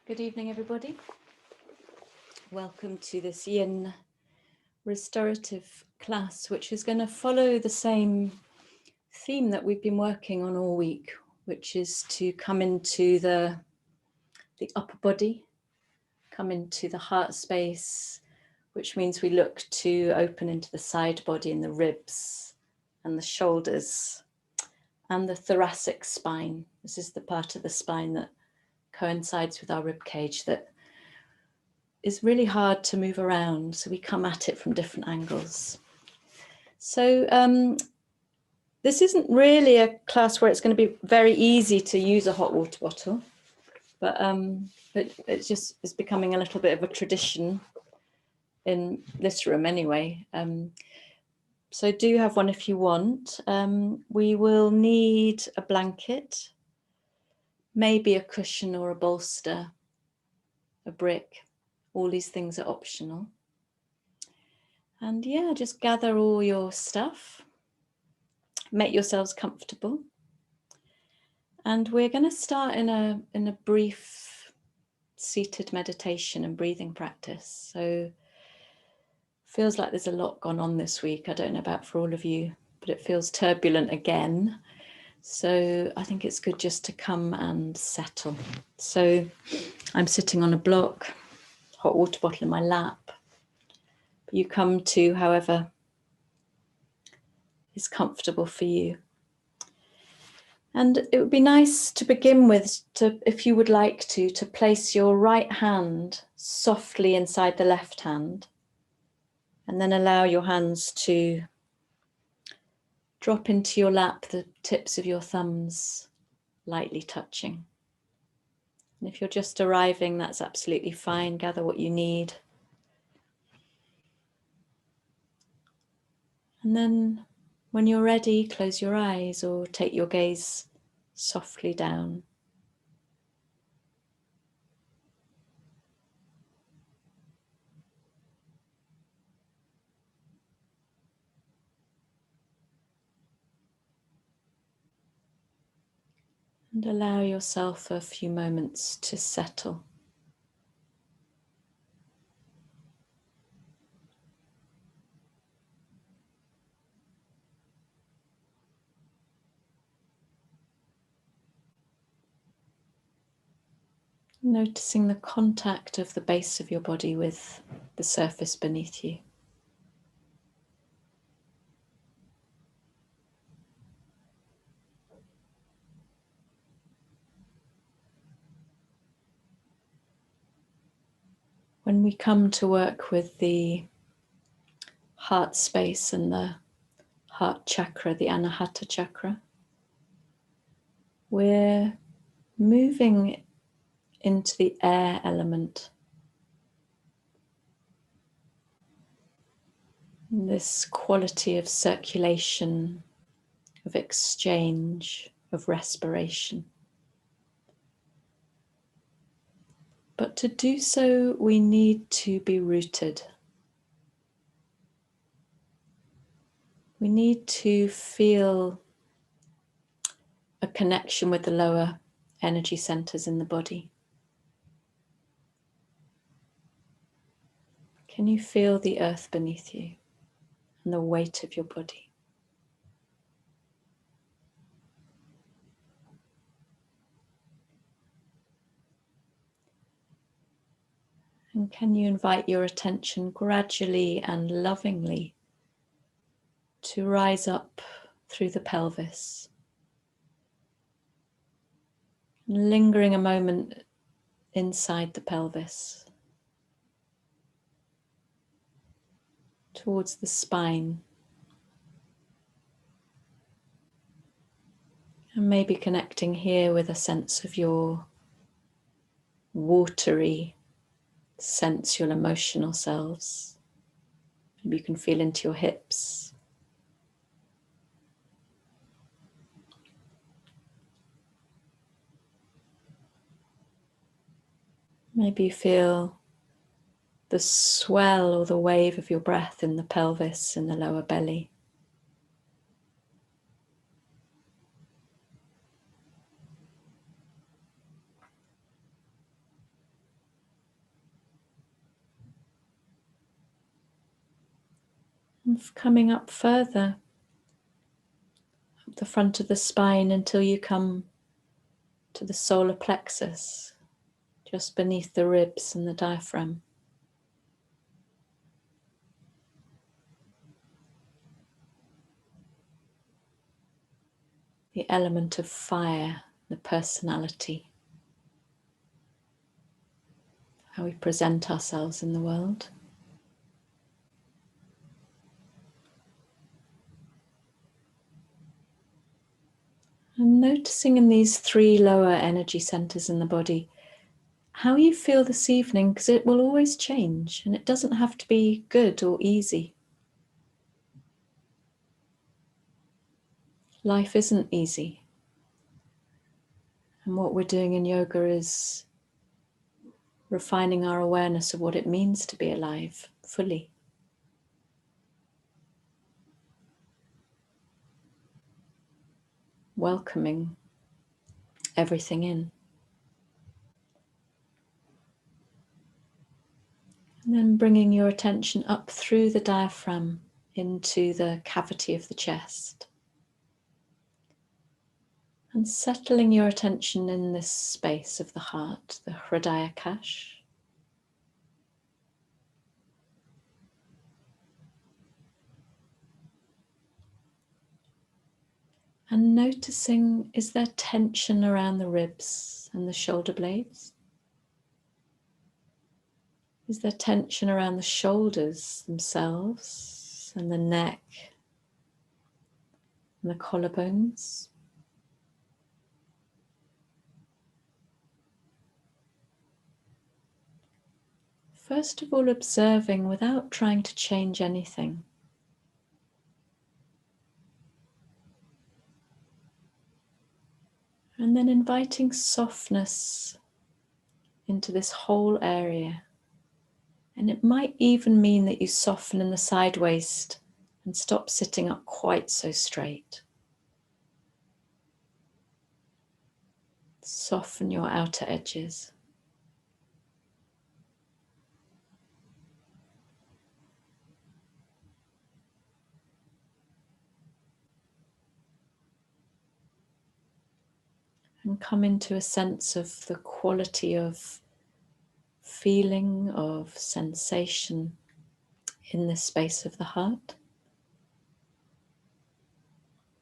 Good evening, everybody. Welcome to this Yin Restorative class, which is going to follow the same theme that we've been working on all week, which is to come into the upper body, come into the heart space, which means we look to open into the side body and the ribs and the shoulders and the thoracic spine. This is the part of the spine that coincides with our rib cage that is really hard to move around, so we come at it from different angles. So this isn't really a class where it's going to be very easy to use a hot water bottle, but it's just it's becoming a little bit of a tradition in this room anyway. So do have one if you want. We will need a blanket, maybe a cushion or a bolster, a brick. All these things are optional. And yeah, just gather all your stuff, make yourselves comfortable. And we're going to start in a brief seated meditation and breathing practice. So feels like there's a lot gone on this week. I don't know about for all of you, but it feels turbulent again. So I think it's good just to come and settle. So I'm sitting on a block, hot water bottle in my lap. You come to however is comfortable for you. And it would be nice to begin with, if you would like to place your right hand softly inside the left hand, and then allow your hands to drop into your lap, the tips of your thumbs lightly touching. And if you're just arriving, that's absolutely fine. Gather what you need. And then when you're ready, close your eyes or take your gaze softly down. And allow yourself a few moments to settle. Noticing the contact of the base of your body with the surface beneath you. When we come to work with the heart space and the heart chakra, the Anahata chakra, we're moving into the air element. This quality of circulation, of exchange, of respiration. But to do so, we need to be rooted. We need to feel a connection with the lower energy centers in the body. Can you feel the earth beneath you and the weight of your body? And can you invite your attention gradually and lovingly to rise up through the pelvis? Lingering a moment inside the pelvis, towards the spine, and maybe connecting here with a sense of your watery, sensual, emotional selves. Maybe you can feel into your hips. Maybe you feel the swell or the wave of your breath in the pelvis and the lower belly. And coming up further, up the front of the spine until you come to the solar plexus, just beneath the ribs and the diaphragm. The element of fire, the personality, how we present ourselves in the world. And noticing in these 3 lower energy centers in the body, how you feel this evening, because it will always change and it doesn't have to be good or easy. Life isn't easy. And what we're doing in yoga is refining our awareness of what it means to be alive fully. Welcoming everything in. And then bringing your attention up through the diaphragm into the cavity of the chest. And settling your attention in this space of the heart, the Hridayakash. And noticing, is there tension around the ribs and the shoulder blades? Is there tension around the shoulders themselves and the neck and the collarbones? First of all, observing without trying to change anything. And then inviting softness into this whole area. And it might even mean that you soften in the side waist and stop sitting up quite so straight. Soften your outer edges. And come into a sense of the quality of feeling, of sensation in this space of the heart.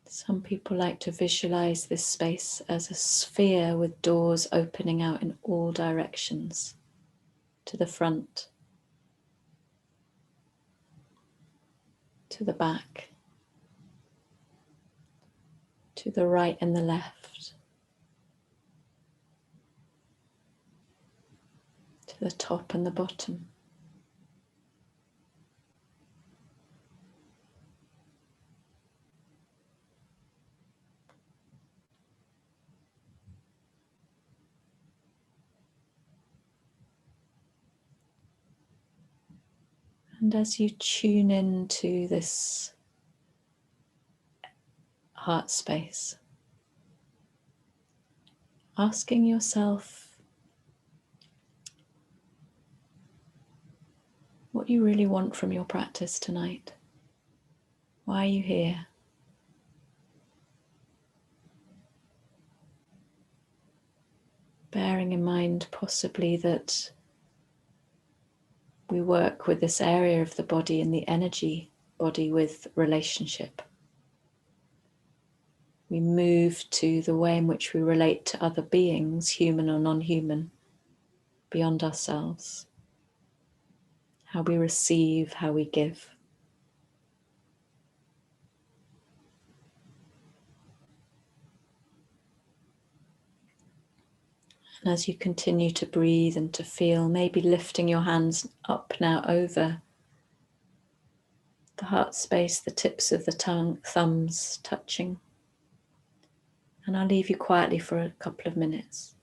Some people like to visualize this space as a sphere with doors opening out in all directions, to the front, to the back, to the right and the left, to the top and the bottom. And as you tune into this heart space, asking yourself what you really want from your practice tonight. Why are you here? Bearing in mind possibly that we work with this area of the body and the energy body with relationship. We move to the way in which we relate to other beings, human or non-human, beyond ourselves. How we receive, how we give. And as you continue to breathe and to feel, maybe lifting your hands up now over the heart space, the tips of the thumbs touching. And I'll leave you quietly for a couple of minutes.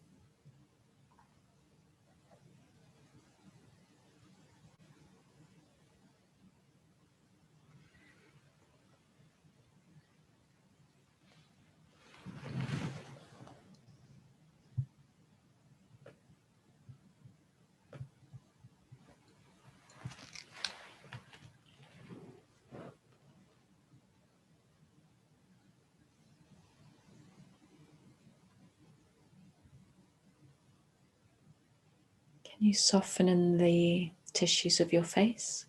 Can you soften in the tissues of your face?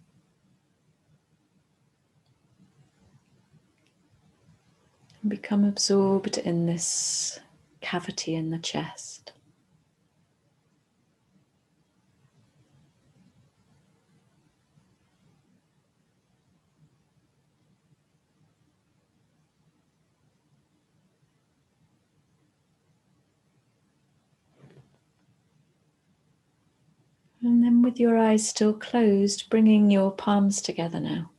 And become absorbed in this cavity in the chest. And then with your eyes still closed, bringing your palms together now.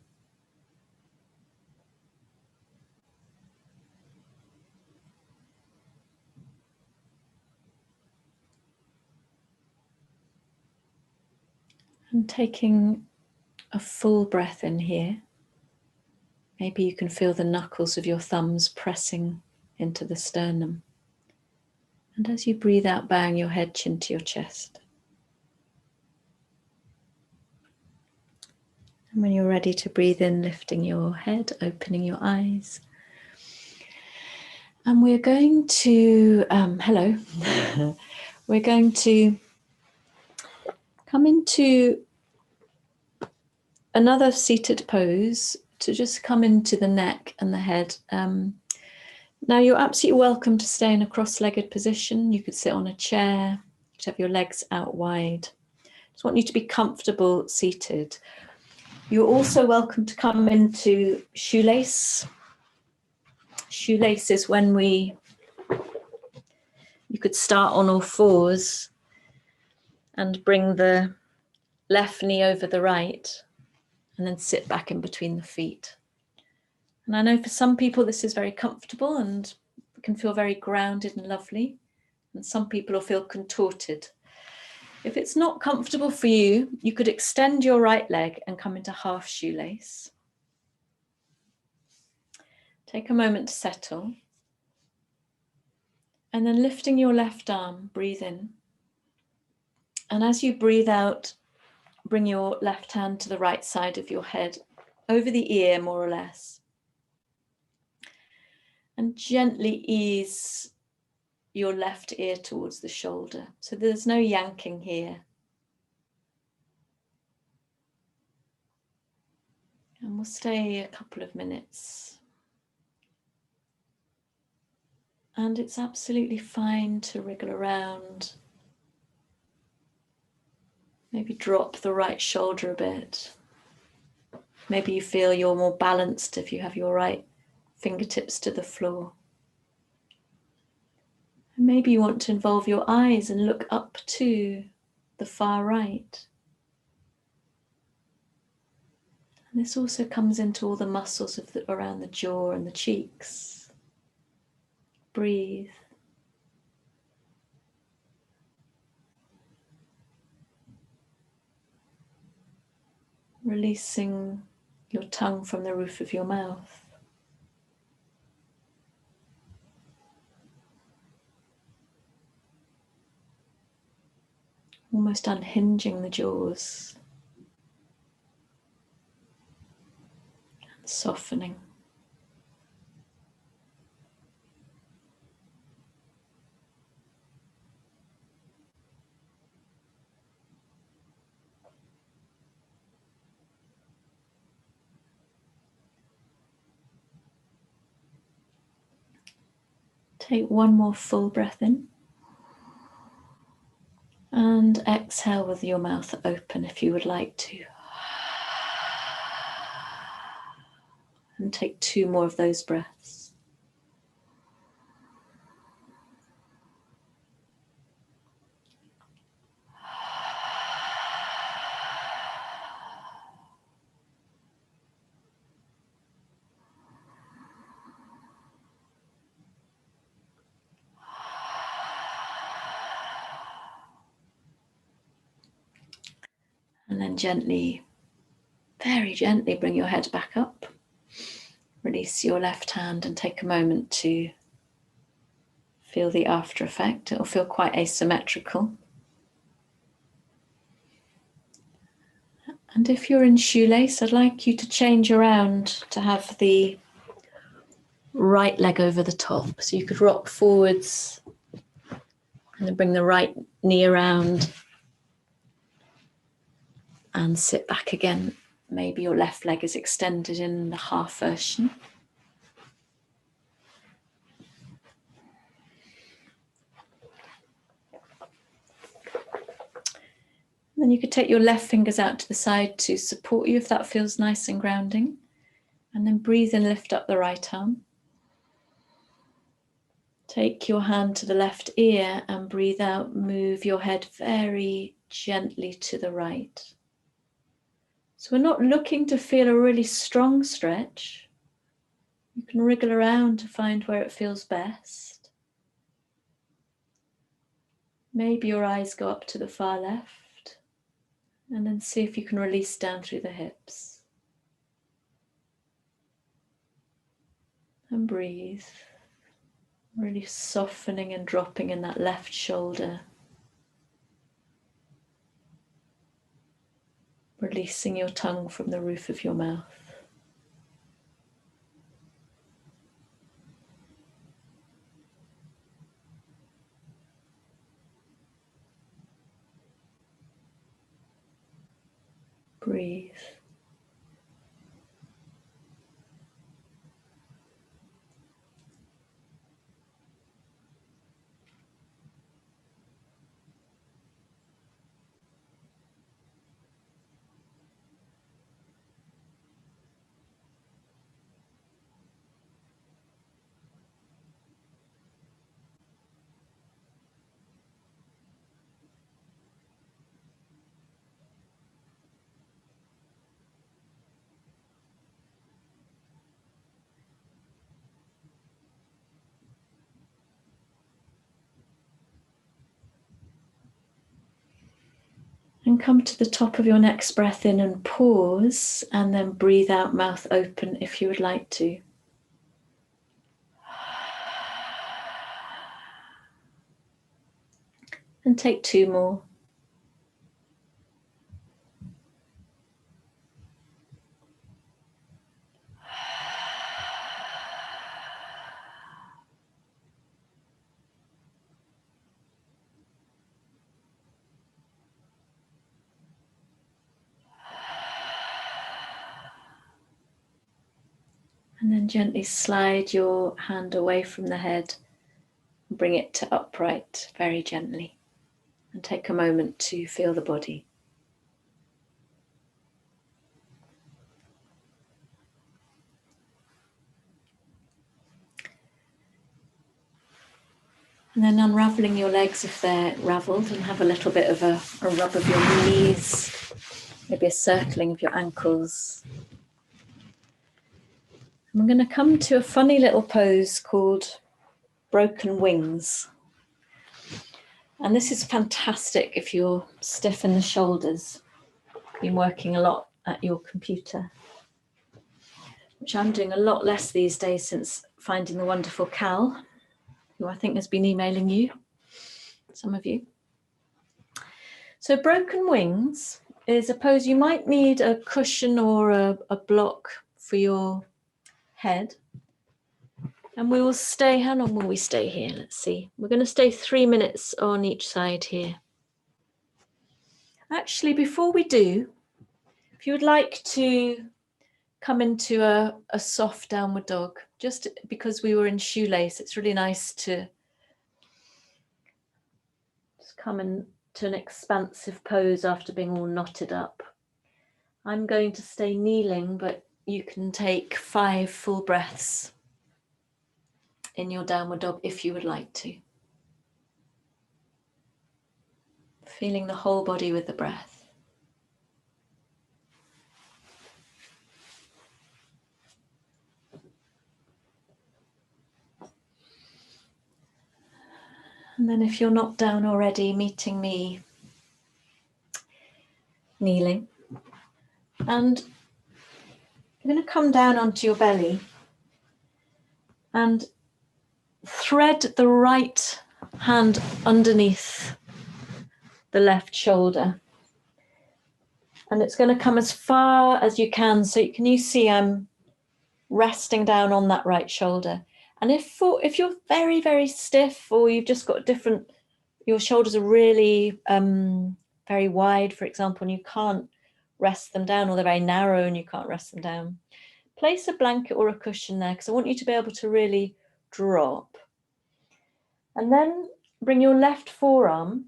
And taking a full breath in here. Maybe you can feel the knuckles of your thumbs pressing into the sternum. And as you breathe out, bowing your head, chin to your chest. And when you're ready to breathe in, lifting your head, opening your eyes. And we're going to, hello, we're going to come into another seated pose to just come into the neck and the head. Now you're absolutely welcome to stay in a cross-legged position. You could sit on a chair, you could have your legs out wide. Just want you to be comfortable seated. You're also welcome to come into shoelace. Shoelace is when you could start on all fours and bring the left knee over the right and then sit back in between the feet. And I know for some people this is very comfortable and can feel very grounded and lovely. And some people will feel contorted. If it's not comfortable for you, you could extend your right leg and come into half shoelace. Take a moment to settle. And then lifting your left arm, breathe in. And as you breathe out, bring your left hand to the right side of your head, over the ear more or less. And gently ease your left ear towards the shoulder. So there's no yanking here. And we'll stay a couple of minutes. And it's absolutely fine to wriggle around. Maybe drop the right shoulder a bit. Maybe you feel you're more balanced if you have your right fingertips to the floor. And maybe you want to involve your eyes and look up to the far right. And this also comes into all the muscles around the jaw and the cheeks. Breathe. Releasing your tongue from the roof of your mouth. Almost unhinging the jaws. And softening. Take one more full breath in. And exhale with your mouth open if you would like to. And take two more of those breaths. And then gently, very gently bring your head back up. Release your left hand and take a moment to feel the after effect. It will feel quite asymmetrical. And if you're in shoelace, I'd like you to change around to have the right leg over the top. So you could rock forwards and then bring the right knee around and sit back again. Maybe your left leg is extended in the half version. Then you could take your left fingers out to the side to support you if that feels nice and grounding. And then breathe and lift up the right arm. Take your hand to the left ear and breathe out. Move your head very gently to the right. So we're not looking to feel a really strong stretch. You can wriggle around to find where it feels best. Maybe your eyes go up to the far left, and then see if you can release down through the hips. And breathe, really softening and dropping in that left shoulder. Releasing your tongue from the roof of your mouth. Breathe. And come to the top of your next breath in and pause, and then breathe out, mouth open if you would like to. And take 2 more. And then gently slide your hand away from the head and bring it to upright very gently. And take a moment to feel the body. And then unraveling your legs if they're raveled, and have a little bit of a rub of your knees, maybe a circling of your ankles. I'm going to come to a funny little pose called broken wings. And this is fantastic if you're stiff in the shoulders, been working a lot at your computer, which I'm doing a lot less these days since finding the wonderful Cal, who I think has been emailing you, some of you. So broken wings is a pose you might need a cushion or a block for your head. And we will stay, how long will we stay here? Let's see. We're going to stay 3 minutes on each side here. Actually, before we do, if you would like to come into a soft downward dog, just because we were in shoelace, it's really nice to just come into an expansive pose after being all knotted up. I'm going to stay kneeling, but you can take 5 full breaths in your downward dog if you would like to. Feeling the whole body with the breath. And then if you're not down already, meeting me kneeling. And you're going to come down onto your belly and thread the right hand underneath the left shoulder. And it's going to come as far as you can. So you see I'm resting down on that right shoulder. And if you're very, very stiff, or you've just got your shoulders are really very wide, for example, and you can't rest them down, or they're very narrow and you can't rest them down, place a blanket or a cushion there, because I want you to be able to really drop. And then bring your left forearm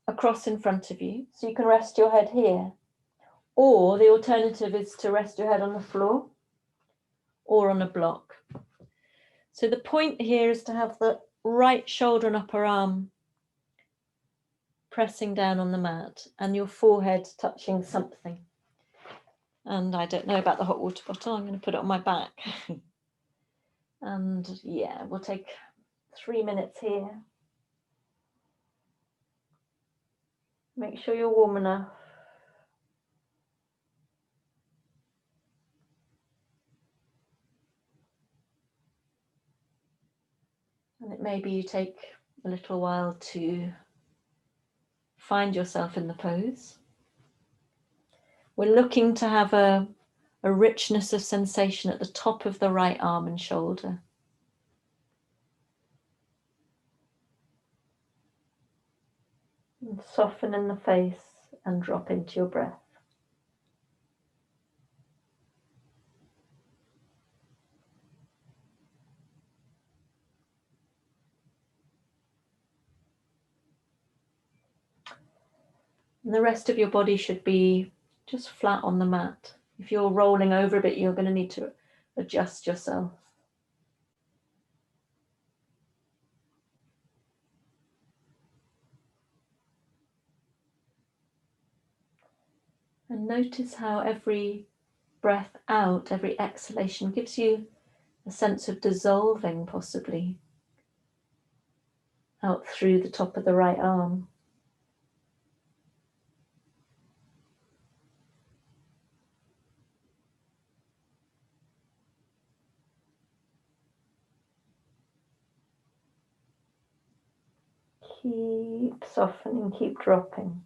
across in front of you, so you can rest your head here. Or the alternative is to rest your head on the floor or on a block. So the point here is to have the right shoulder and upper arm pressing down on the mat and your forehead touching something. And I don't know about the hot water bottle, I'm going to put it on my back. And yeah, we'll take 3 minutes here. Make sure you're warm enough. And it may be you take a little while to find yourself in the pose. We're looking to have a richness of sensation at the top of the right arm and shoulder. And soften in the face and drop into your breath. And the rest of your body should be just flat on the mat. If you're rolling over a bit, you're going to need to adjust yourself. And notice how every breath out, every exhalation gives you a sense of dissolving, possibly, out through the top of the right arm. Keep softening, keep dropping.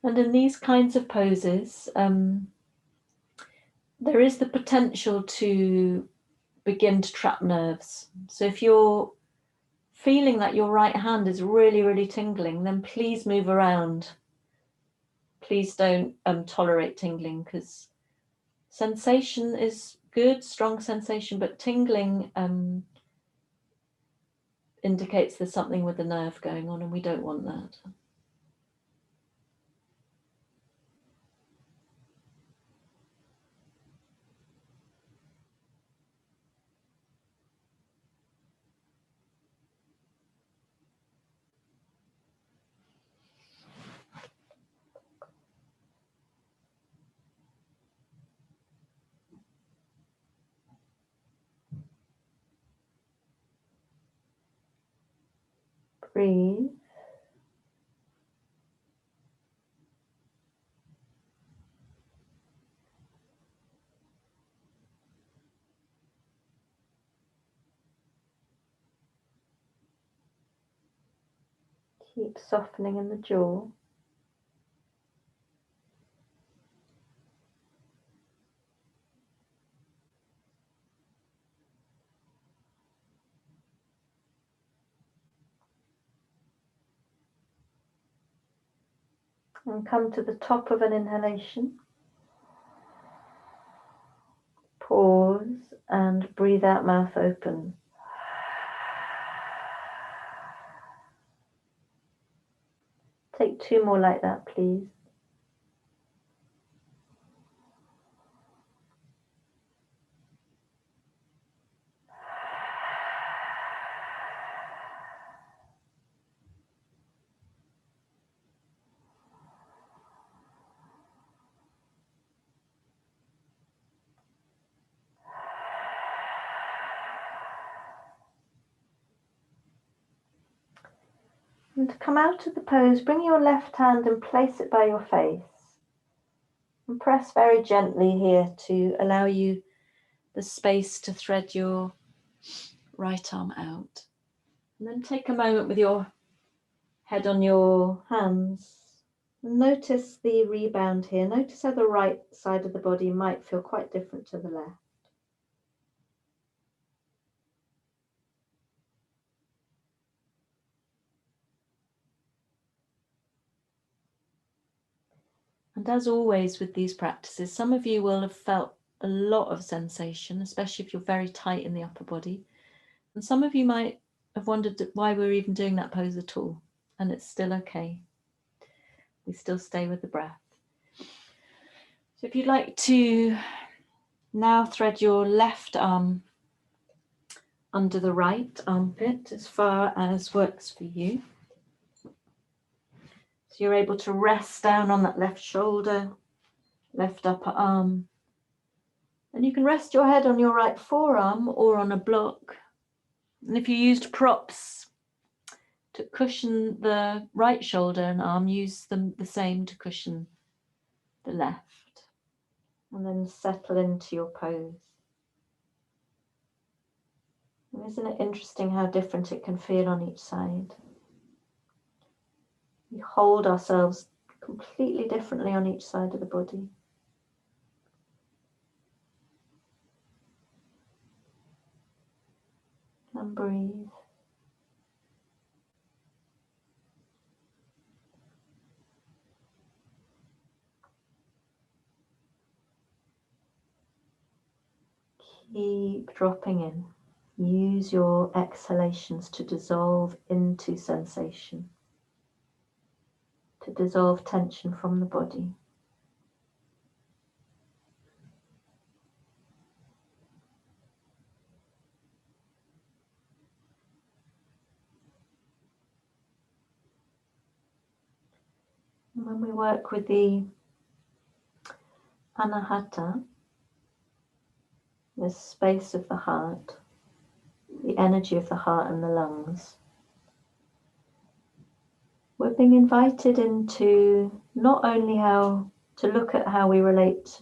And in these kinds of poses, there is the potential to begin to trap nerves. So if you're feeling that your right hand is really, really tingling, then please move around. Please don't tolerate tingling, because sensation is good, strong sensation, but tingling indicates there's something with the nerve going on, and we don't want that. Breathe. Keep softening in the jaw. And come to the top of an inhalation. Pause and breathe out, mouth open. Take 2 more like that, please. And to come out of the pose, bring your left hand and place it by your face. And press very gently here to allow you the space to thread your right arm out. And then take a moment with your head on your hands. And notice the rebound here. Notice how the right side of the body might feel quite different to the left. And as always with these practices, some of you will have felt a lot of sensation, especially if you're very tight in the upper body. And some of you might have wondered why we're even doing that pose at all. And it's still okay. We still stay with the breath. So if you'd like to now thread your left arm under the right armpit as far as works for you. So you're able to rest down on that left shoulder, left upper arm. And you can rest your head on your right forearm or on a block. And if you used props to cushion the right shoulder and arm, use them the same to cushion the left. And then settle into your pose. And isn't it interesting how different it can feel on each side? We hold ourselves completely differently on each side of the body. And breathe. Keep dropping in. Use your exhalations to dissolve into sensation, to dissolve tension from the body. And when we work with the anahata, the space of the heart, the energy of the heart and the lungs, we're being invited into not only how to look at how we relate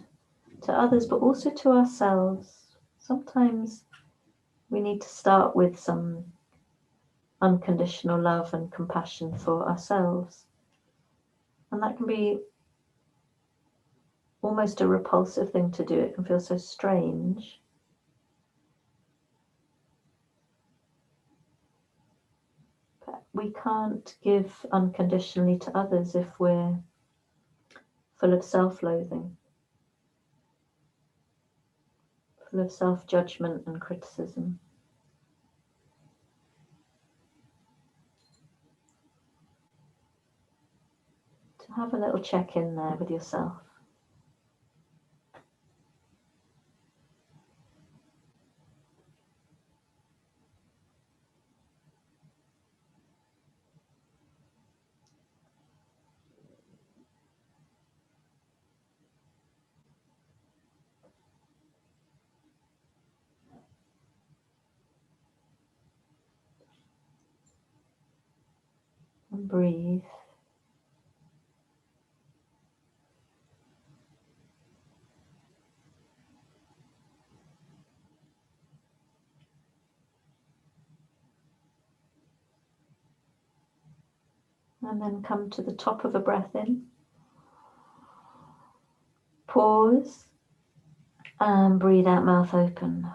to others, but also to ourselves. Sometimes we need to start with some unconditional love and compassion for ourselves. And that can be almost a repulsive thing to do. It can feel so strange. But we can't give unconditionally to others if we're full of self-loathing, full of self-judgment and criticism. So have a little check-in there with yourself. And breathe. And then come to the top of a breath in. Pause. And breathe out, mouth open.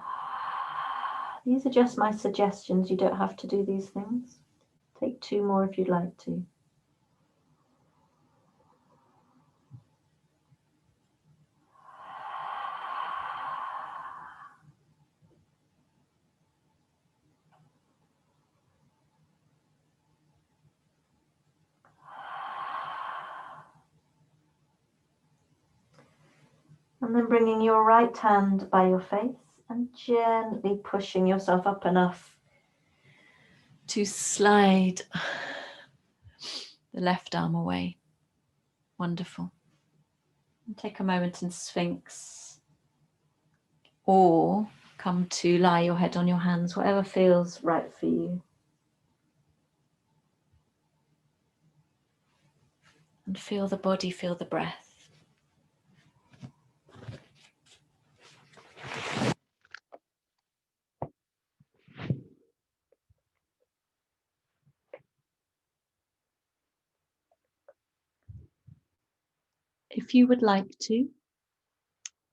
These are just my suggestions. You don't have to do these things. Take 2 more if you'd like to. And then bringing your right hand by your face and gently pushing yourself up enough to slide the left arm away. Wonderful. And take a moment in Sphinx, or come to lie your head on your hands, whatever feels right for you. And feel the body, feel the breath. If you would like to,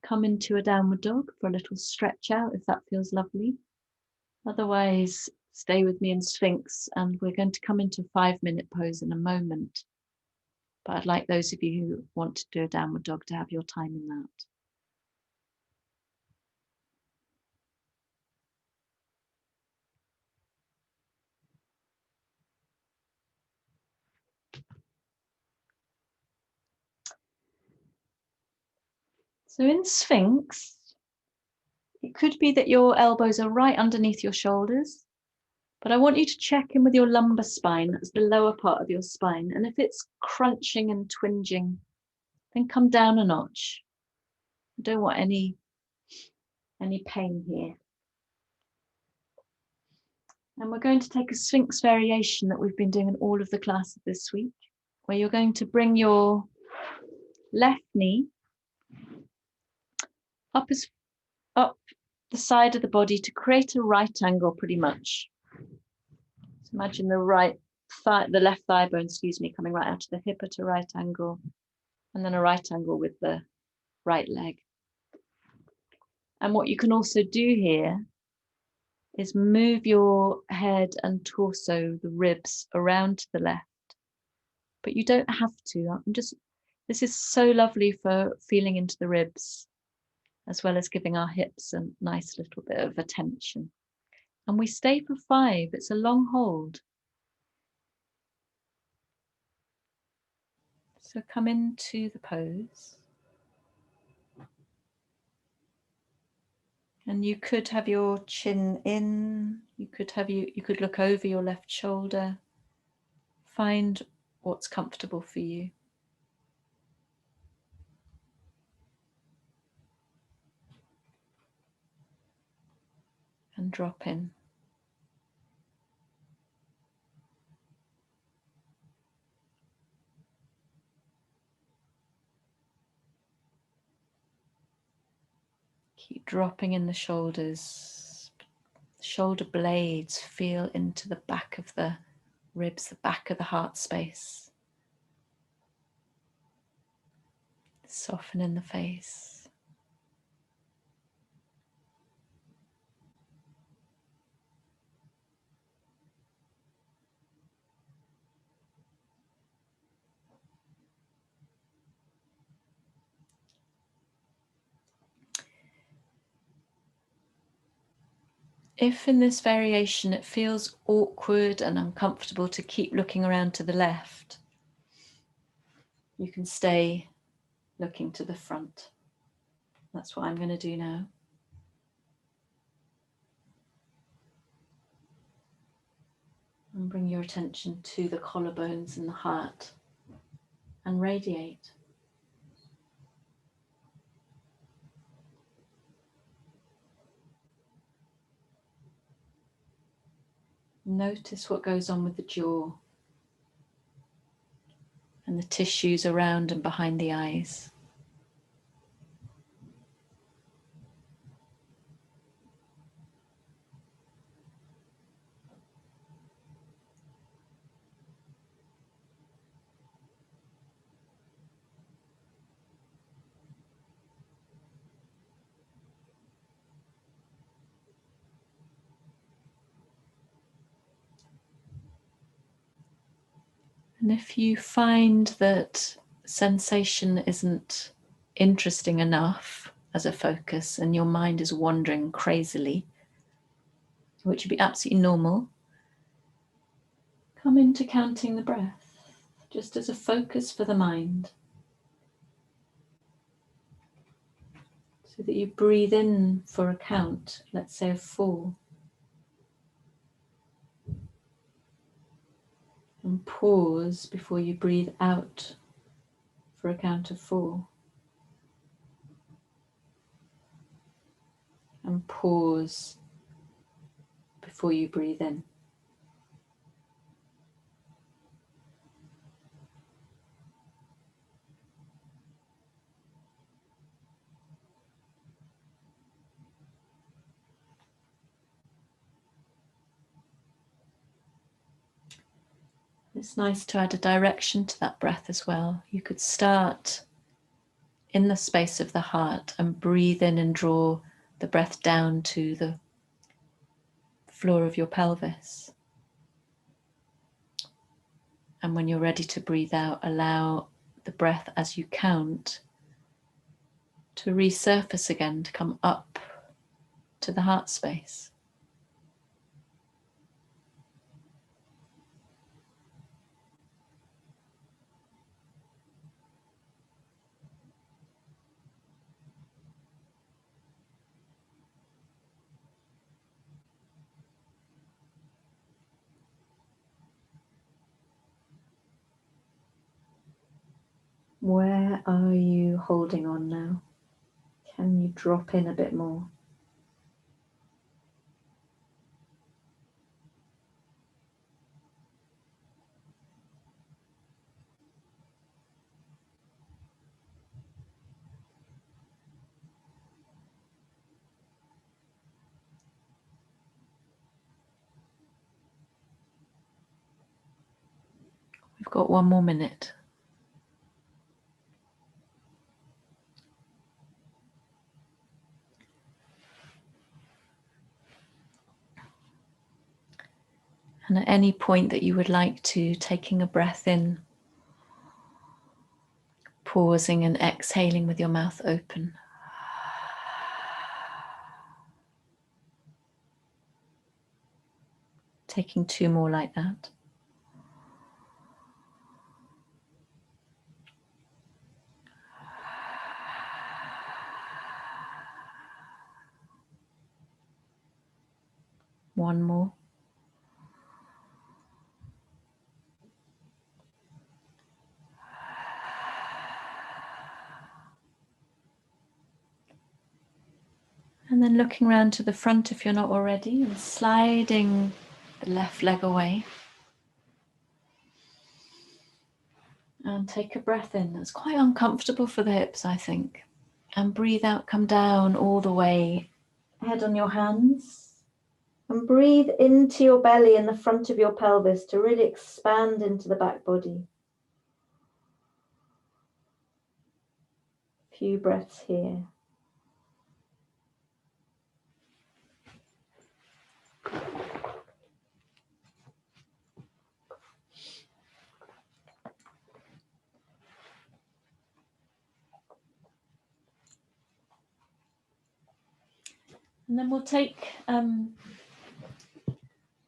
come into a downward dog for a little stretch out if that feels lovely. Otherwise, stay with me in Sphinx, and we're going to come into a 5-minute pose in a moment. But I'd like those of you who want to do a downward dog to have your time in that. So in Sphinx, it could be that your elbows are right underneath your shoulders, but I want you to check in with your lumbar spine, that's the lower part of your spine. And if it's crunching and twinging, then come down a notch. I don't want any pain here. And we're going to take a Sphinx variation that we've been doing in all of the classes this week, where you're going to bring your left knee up the side of the body to create a right angle pretty much. So imagine the left thigh bone, coming right out of the hip at a right angle, and then a right angle with the right leg. And what you can also do here is move your head and torso, the ribs, around to the left. But you don't have to. This is so lovely for feeling into the ribs, as well as giving our hips a nice little bit of attention. And we stay for 5. It's a long hold. So come into the pose. And you could have your chin in, you could look over your left shoulder. Find what's comfortable for you. And drop in. Keep dropping in the shoulders. Shoulder blades feel into the back of the ribs, the back of the heart space. Soften in the face. If in this variation it feels awkward and uncomfortable to keep looking around to the left, you can stay looking to the front. That's what I'm going to do now. And bring your attention to the collarbones and the heart and radiate. Notice what goes on with the jaw and the tissues around and behind the eyes. And if you find that sensation isn't interesting enough as a focus and your mind is wandering crazily, which would be absolutely normal, come into counting the breath, just as a focus for the mind. So that you breathe in for a count, let's say of 4. And pause before you breathe out for a count of 4. And pause before you breathe in. It's nice to add a direction to that breath as well. You could start in the space of the heart and breathe in and draw the breath down to the floor of your pelvis. And when you're ready to breathe out, allow the breath as you count to resurface again, to come up to the heart space. Where are you holding on now? Can you drop in a bit more? We've got 1 more minute. And at any point that you would like to, taking a breath in, pausing and exhaling with your mouth open. Taking 2 more like that. One more. And then looking round to the front if you're not already, and sliding the left leg away. And take a breath in. That's quite uncomfortable for the hips, I think. And breathe out, come down all the way. Head on your hands. And breathe into your belly and the front of your pelvis to really expand into the back body. A few breaths here. And then we'll take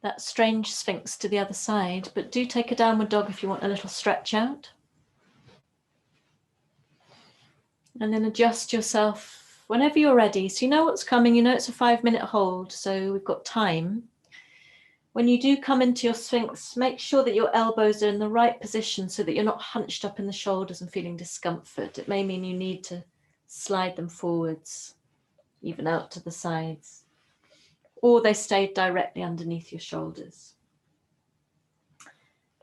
that strange sphinx to the other side, but do take a downward dog if you want a little stretch out. And then adjust yourself whenever you're ready. So you know what's coming, you know it's a 5-minute hold, so we've got time. When you do come into your sphinx, make sure that your elbows are in the right position so that you're not hunched up in the shoulders and feeling discomfort. It may mean you need to slide them forwards, even out to the sides, or they stay directly underneath your shoulders.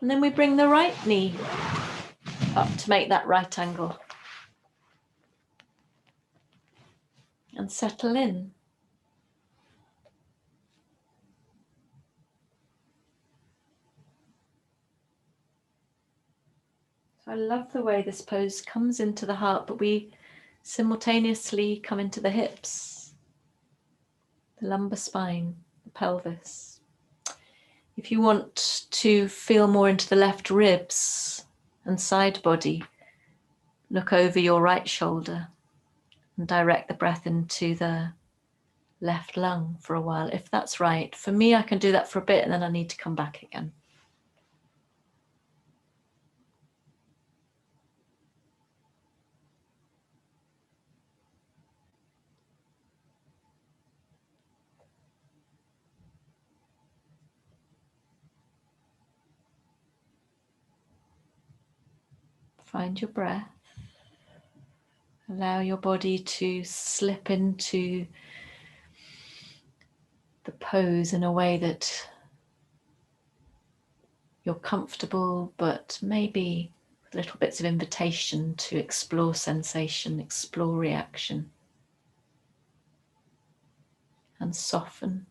And then we bring the right knee up to make that right angle. And settle in. So I love the way this pose comes into the heart, but we simultaneously come into the hips, the lumbar spine, the pelvis. If you want to feel more into the left ribs and side body, look over your right shoulder and direct the breath into the left lung for a while, if that's right. For me, I can do that for a bit and then I need to come back again. Find your breath. Allow your body to slip into the pose in a way that you're comfortable, but maybe with little bits of invitation to explore sensation, explore reaction, and soften.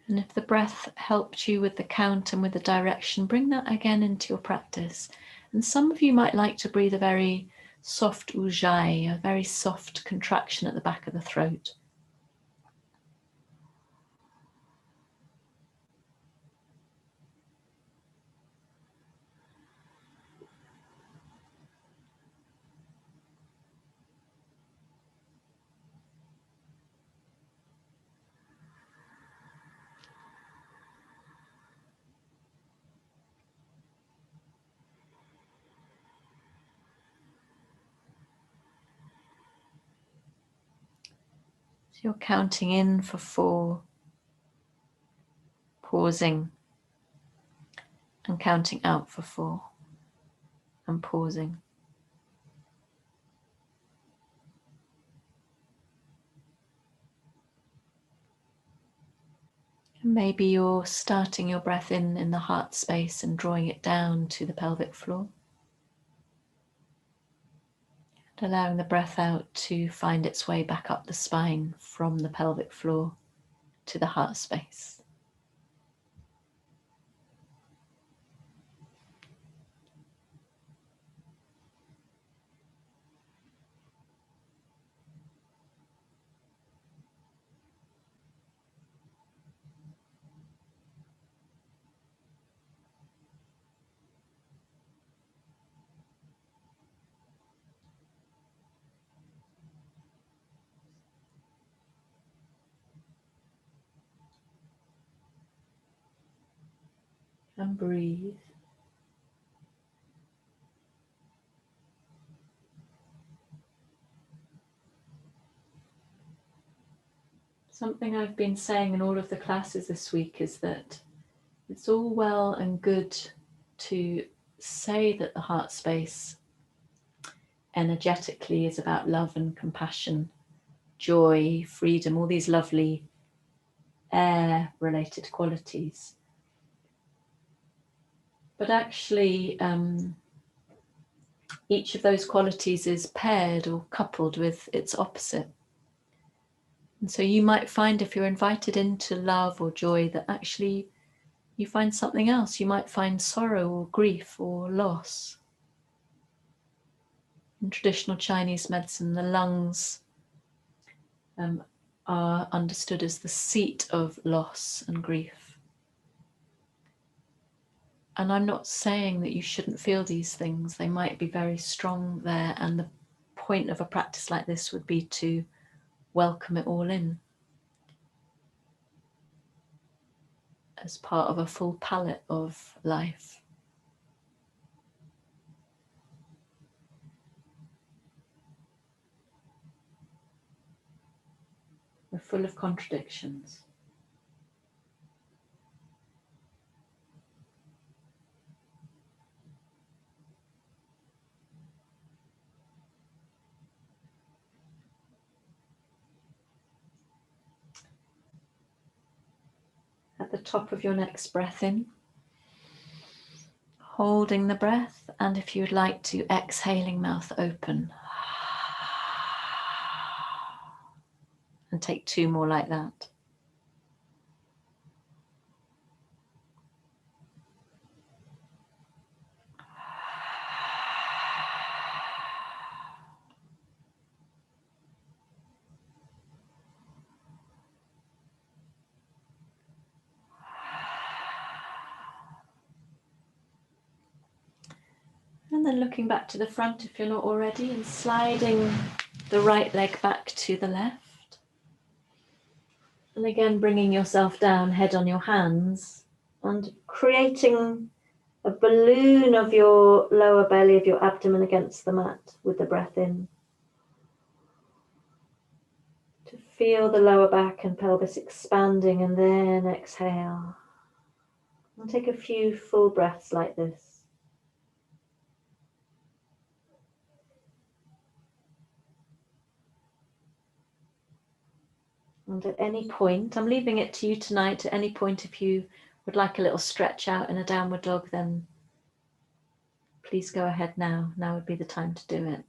And if the breath helped you with the count and with the direction, bring that again into your practice. And some of you might like to breathe a very soft ujjayi, a very soft contraction at the back of the throat. So you're counting in for 4, pausing, and counting out for 4, and pausing. And maybe you're starting your breath in the heart space and drawing it down to the pelvic floor. And allowing the breath out to find its way back up the spine from the pelvic floor to the heart space. And breathe. Something I've been saying in all of the classes this week is that it's all well and good to say that the heart space energetically is about love and compassion, joy, freedom, all these lovely air-related qualities. But actually, each of those qualities is paired or coupled with its opposite. And so you might find, if you're invited into love or joy, that actually you find something else. You might find sorrow or grief or loss. In traditional Chinese medicine, the lungs are understood as the seat of loss and grief. And I'm not saying that you shouldn't feel these things. They might be very strong there, and the point of a practice like this would be to welcome it all in as part of a full palette of life. We're full of contradictions. At the top of your next breath in, holding the breath, and if you'd like to, exhaling mouth open. And take 2 more like that. And then looking back to the front if you're not already, and sliding the right leg back to the left. And again, bringing yourself down, head on your hands, and creating a balloon of your lower belly, of your abdomen against the mat with the breath in. To feel the lower back and pelvis expanding, and then exhale. And take a few full breaths like this. And at any point, I'm leaving it to you tonight, at any point if you would like a little stretch out in a downward dog, then please go ahead now. Now would be the time to do it.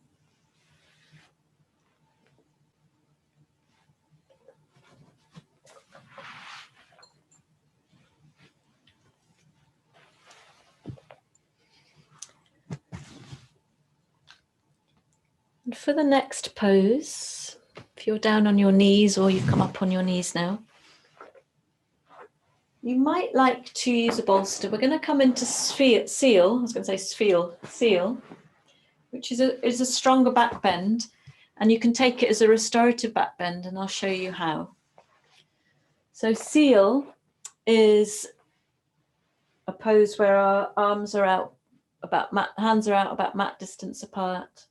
And for the next pose, if you're down on your knees or you've come up on your knees now, you might like to use a bolster. We're going to come into seal, I was going to say seal, which is a stronger back bend, and you can take it as a restorative back bend, and I'll show you how. So seal is a pose where our arms are out about mat, hands are out about mat distance apart,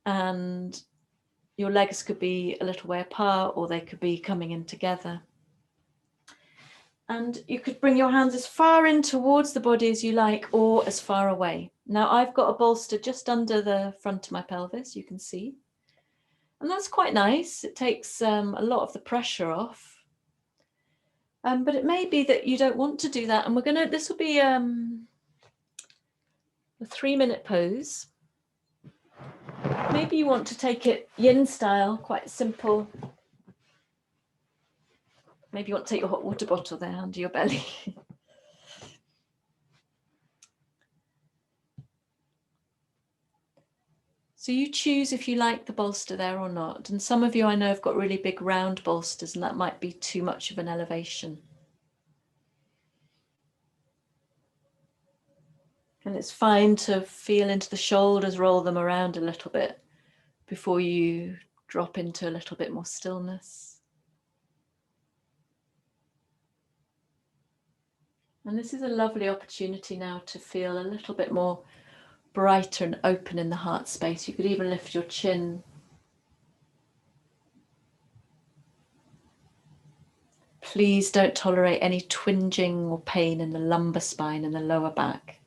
and your legs could be a little way apart or they could be coming in together. And you could bring your hands as far in towards the body as you like, or as far away. Now I've got a bolster just under the front of my pelvis, you can see. And that's quite nice. It takes a lot of the pressure off. But it may be that you don't want to do that. And this will be a 3-minute pose. Maybe you want to take it yin style, quite simple. Maybe you want to take your hot water bottle there under your belly. So you choose if you like the bolster there or not. And some of you I know have got really big round bolsters, and that might be too much of an elevation. And it's fine to feel into the shoulders, roll them around a little bit before you drop into a little bit more stillness. And this is a lovely opportunity now to feel a little bit more brighter and open in the heart space. You could even lift your chin. Please don't tolerate any twinging or pain in the lumbar spine and the lower back.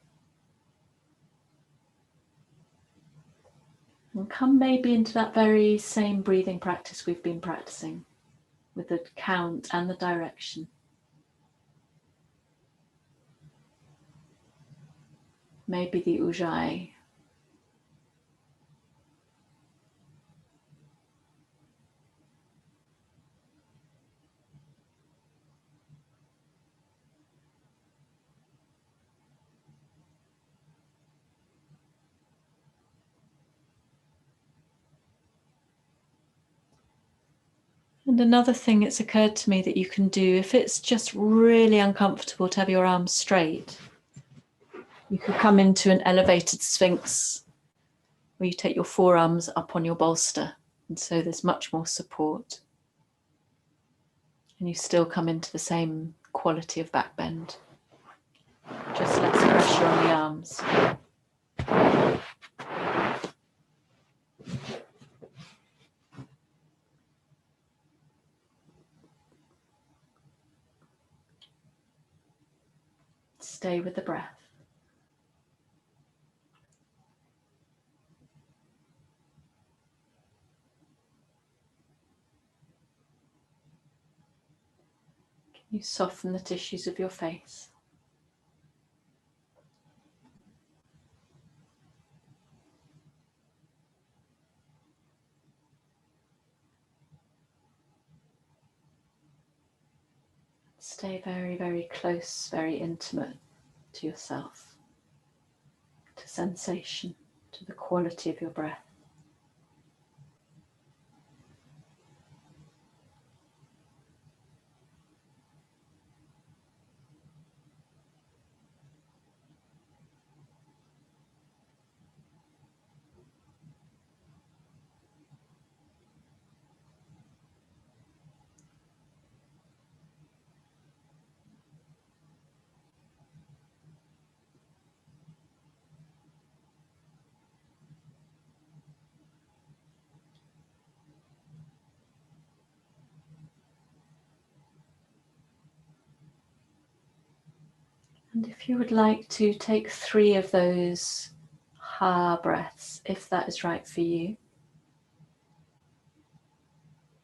And come maybe into that very same breathing practice we've been practicing, with the count and the direction. Maybe the ujjayi. And another thing it's occurred to me that you can do, if it's just really uncomfortable to have your arms straight, you could come into an elevated sphinx where you take your forearms up on your bolster, and so there's much more support. And you still come into the same quality of back bend, just less pressure on the arms. Stay with the breath. You soften the tissues of your face. Stay very, very close, very intimate to yourself, to sensation, to the quality of your breath. And if you would like to take 3 of those ha breaths, if that is right for you,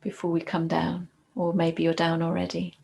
before we come down, or maybe you're down already.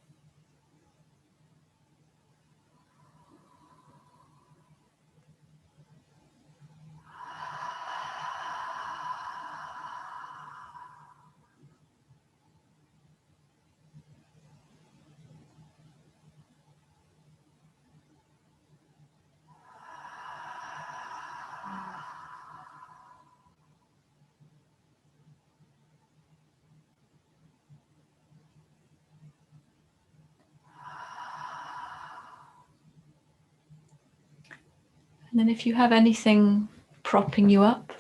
And then if you have anything propping you up,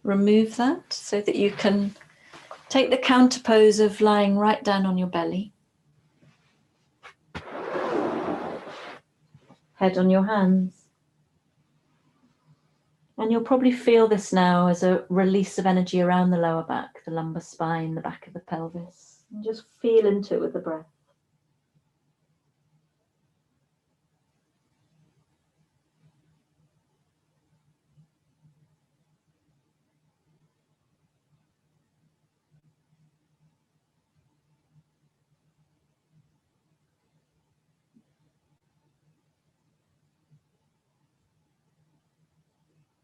remove that so that you can take the counter pose of lying right down on your belly. Head on your hands. And you'll probably feel this now as a release of energy around the lower back, the lumbar spine, the back of the pelvis. And just feel into it with the breath.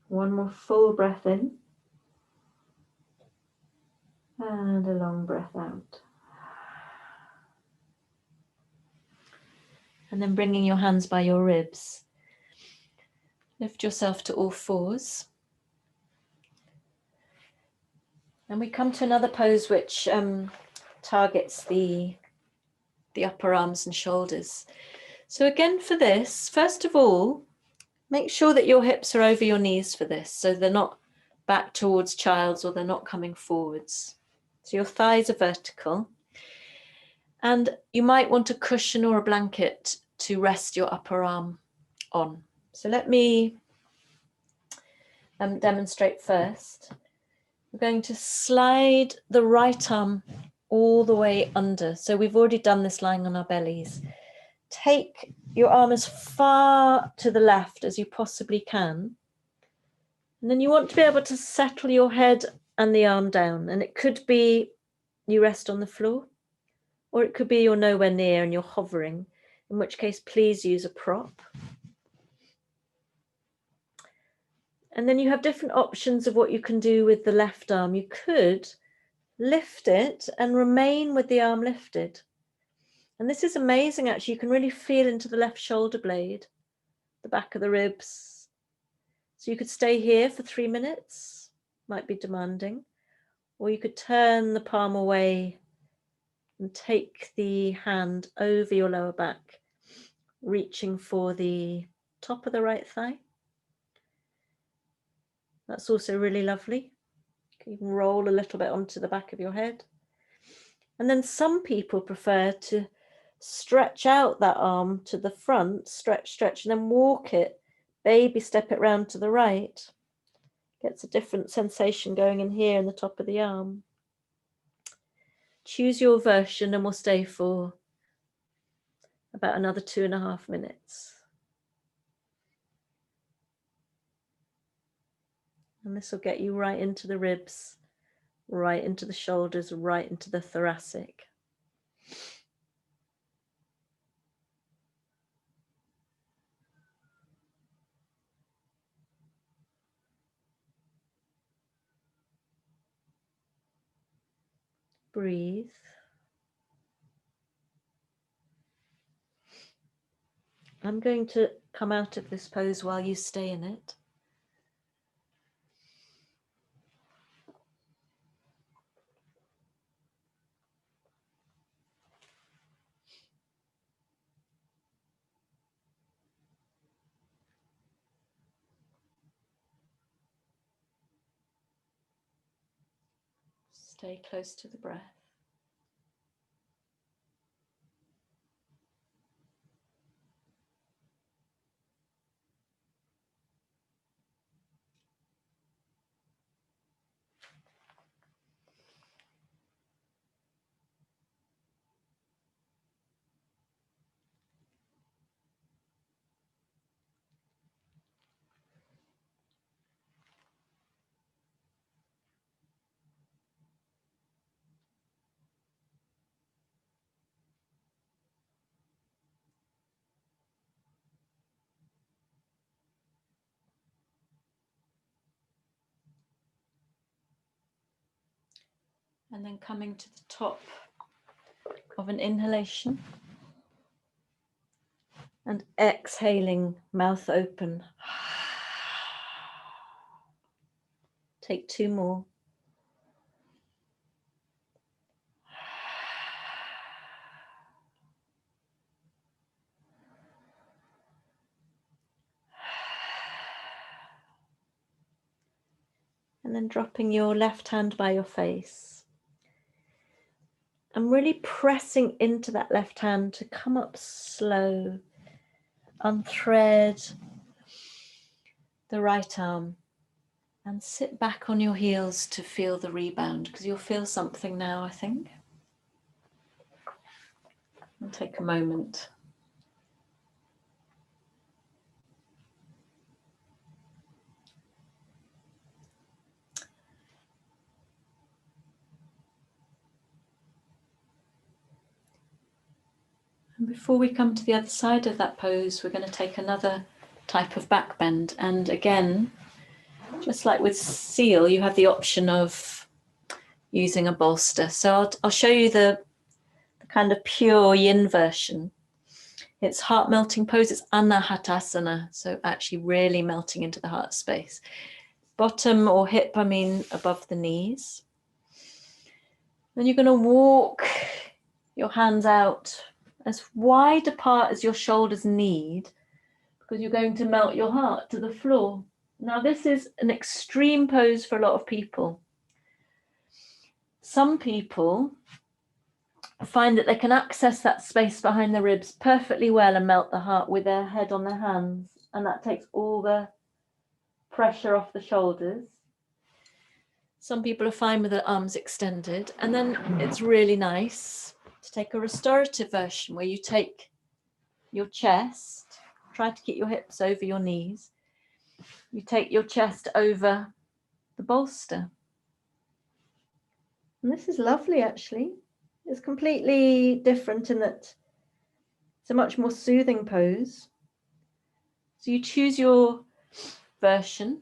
One more full breath in. And a long breath out. And then bringing your hands by your ribs. Lift yourself to all fours. And we come to another pose which targets the upper arms and shoulders. So again for this, first of all, make sure that your hips are over your knees for this, so they're not back towards child's or they're not coming forwards. So your thighs are vertical. And you might want a cushion or a blanket to rest your upper arm on. So let me demonstrate first. We're going to slide the right arm all the way under. So we've already done this lying on our bellies. Take your arm as far to the left as you possibly can. And then you want to be able to settle your head and the arm down. And it could be you rest on the floor, or it could be you're nowhere near and you're hovering, in which case please use a prop. And then you have different options of what you can do with the left arm. You could lift it and remain with the arm lifted. And this is amazing, actually. You can really feel into the left shoulder blade, the back of the ribs. So you could stay here for 3 minutes, might be demanding, or you could turn the palm away and take the hand over your lower back, reaching for the top of the right thigh. That's also really lovely. You can even roll a little bit onto the back of your head. And then some people prefer to stretch out that arm to the front, stretch, and then walk it, baby step it round to the right. Gets a different sensation going in here in the top of the arm. Choose your version and we'll stay for about another 2.5 minutes. And this will get you right into the ribs, right into the shoulders, right into the thoracic. Breathe. I'm going to come out of this pose while you stay in it. Stay close to the breath. And then coming to the top of an inhalation and exhaling, mouth open. Take 2 more. And then dropping your left hand by your face. And really pressing into that left hand to come up slow. Unthread the right arm. And sit back on your heels to feel the rebound, because you'll feel something now, I think. And take a moment. And before we come to the other side of that pose, we're going to take another type of back bend. And again, just like with seal, you have the option of using a bolster. So I'll show you the kind of pure yin version. It's heart melting pose, it's anahatasana, so actually really melting into the heart space. Bottom or hip, above the knees. Then you're going to walk your hands out as wide apart as your shoulders need, because you're going to melt your heart to the floor. Now, this is an extreme pose for a lot of people. Some people find that they can access that space behind the ribs perfectly well and melt the heart with their head on their hands, and that takes all the pressure off the shoulders. Some people are fine with their arms extended, and then it's really nice to take a restorative version where you take your chest, try to keep your hips over your knees, you take your chest over the bolster. And this is lovely, actually. It's completely different in that it's a much more soothing pose. So you choose your version,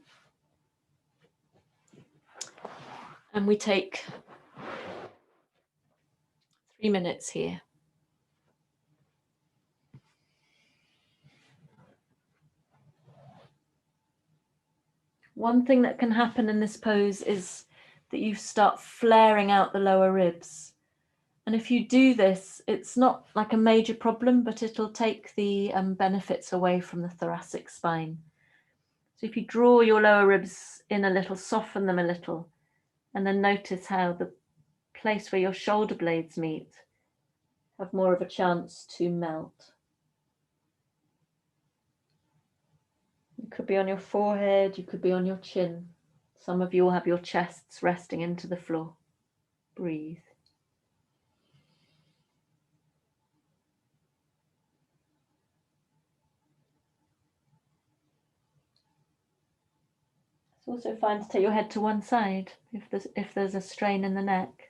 and we take 3 minutes here. One thing that can happen in this pose is that you start flaring out the lower ribs. And if you do this, it's not like a major problem, but it'll take the benefits away from the thoracic spine. So if you draw your lower ribs in a little, soften them a little, and then notice how the place where your shoulder blades meet have more of a chance to melt. It could be on your forehead, you could be on your chin. Some of you will have your chests resting into the floor. Breathe. It's also fine to take your head to one side if there's a strain in the neck.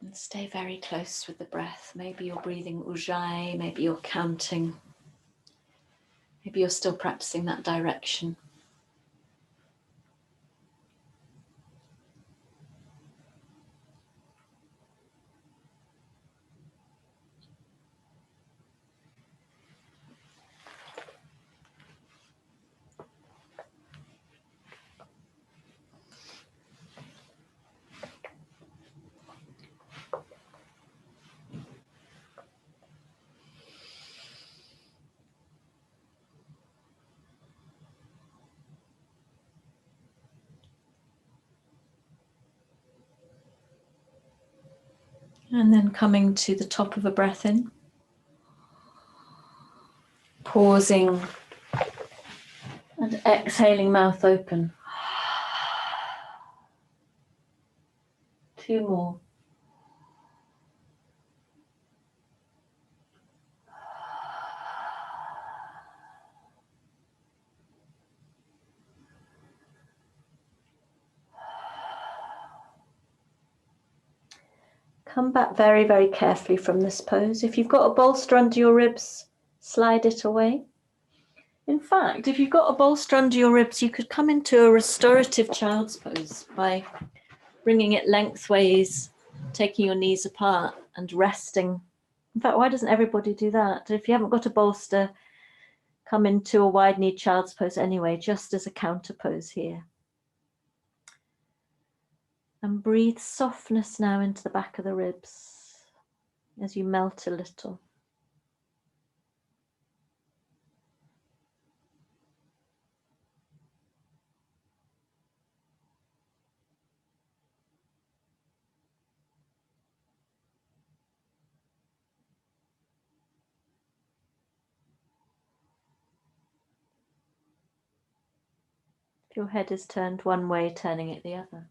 And stay very close with the breath. Maybe you're breathing ujjayi, maybe you're counting. Maybe you're still practicing that direction. And then coming to the top of a breath in, pausing and exhaling, mouth open. 2 more. Come back very, very carefully from this pose. If you've got a bolster under your ribs, slide it away. In fact, if you've got a bolster under your ribs, you could come into a restorative child's pose by bringing it lengthways, taking your knees apart and resting. In fact, why doesn't everybody do that? If you haven't got a bolster, come into a wide-kneed child's pose anyway, just as a counter pose here. And breathe softness now into the back of the ribs as you melt a little. If your head is turned one way, turning it the other.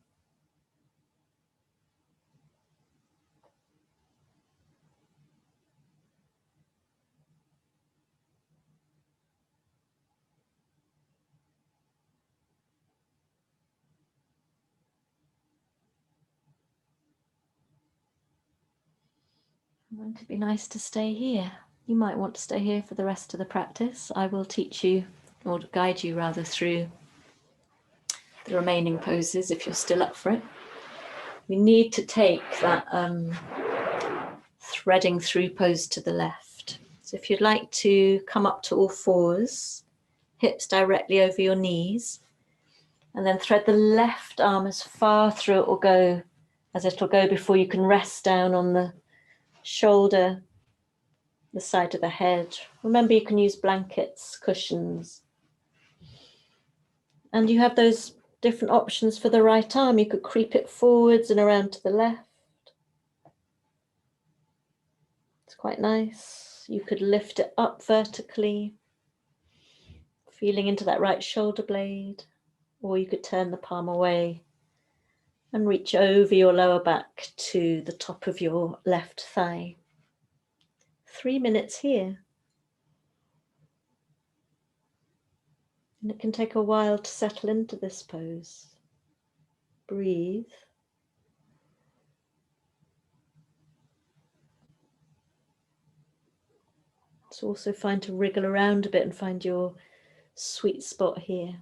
Wouldn't it be nice to stay here? You might want to stay here for the rest of the practice. I will teach you, or guide you rather, through the remaining poses if you're still up for it. We need to take that threading through pose to the left. So if you'd like to come up to all fours, hips directly over your knees, and then thread the left arm as far through it will go as it'll go before you can rest down on the shoulder, the side of the head. Remember, you can use blankets, cushions. And you have those different options for the right arm. You could creep it forwards and around to the left. It's quite nice. You could lift it up vertically, feeling into that right shoulder blade, or you could turn the palm away and reach over your lower back to the top of your left thigh. 3 minutes here. And it can take a while to settle into this pose. Breathe. It's also fine to wriggle around a bit and find your sweet spot here.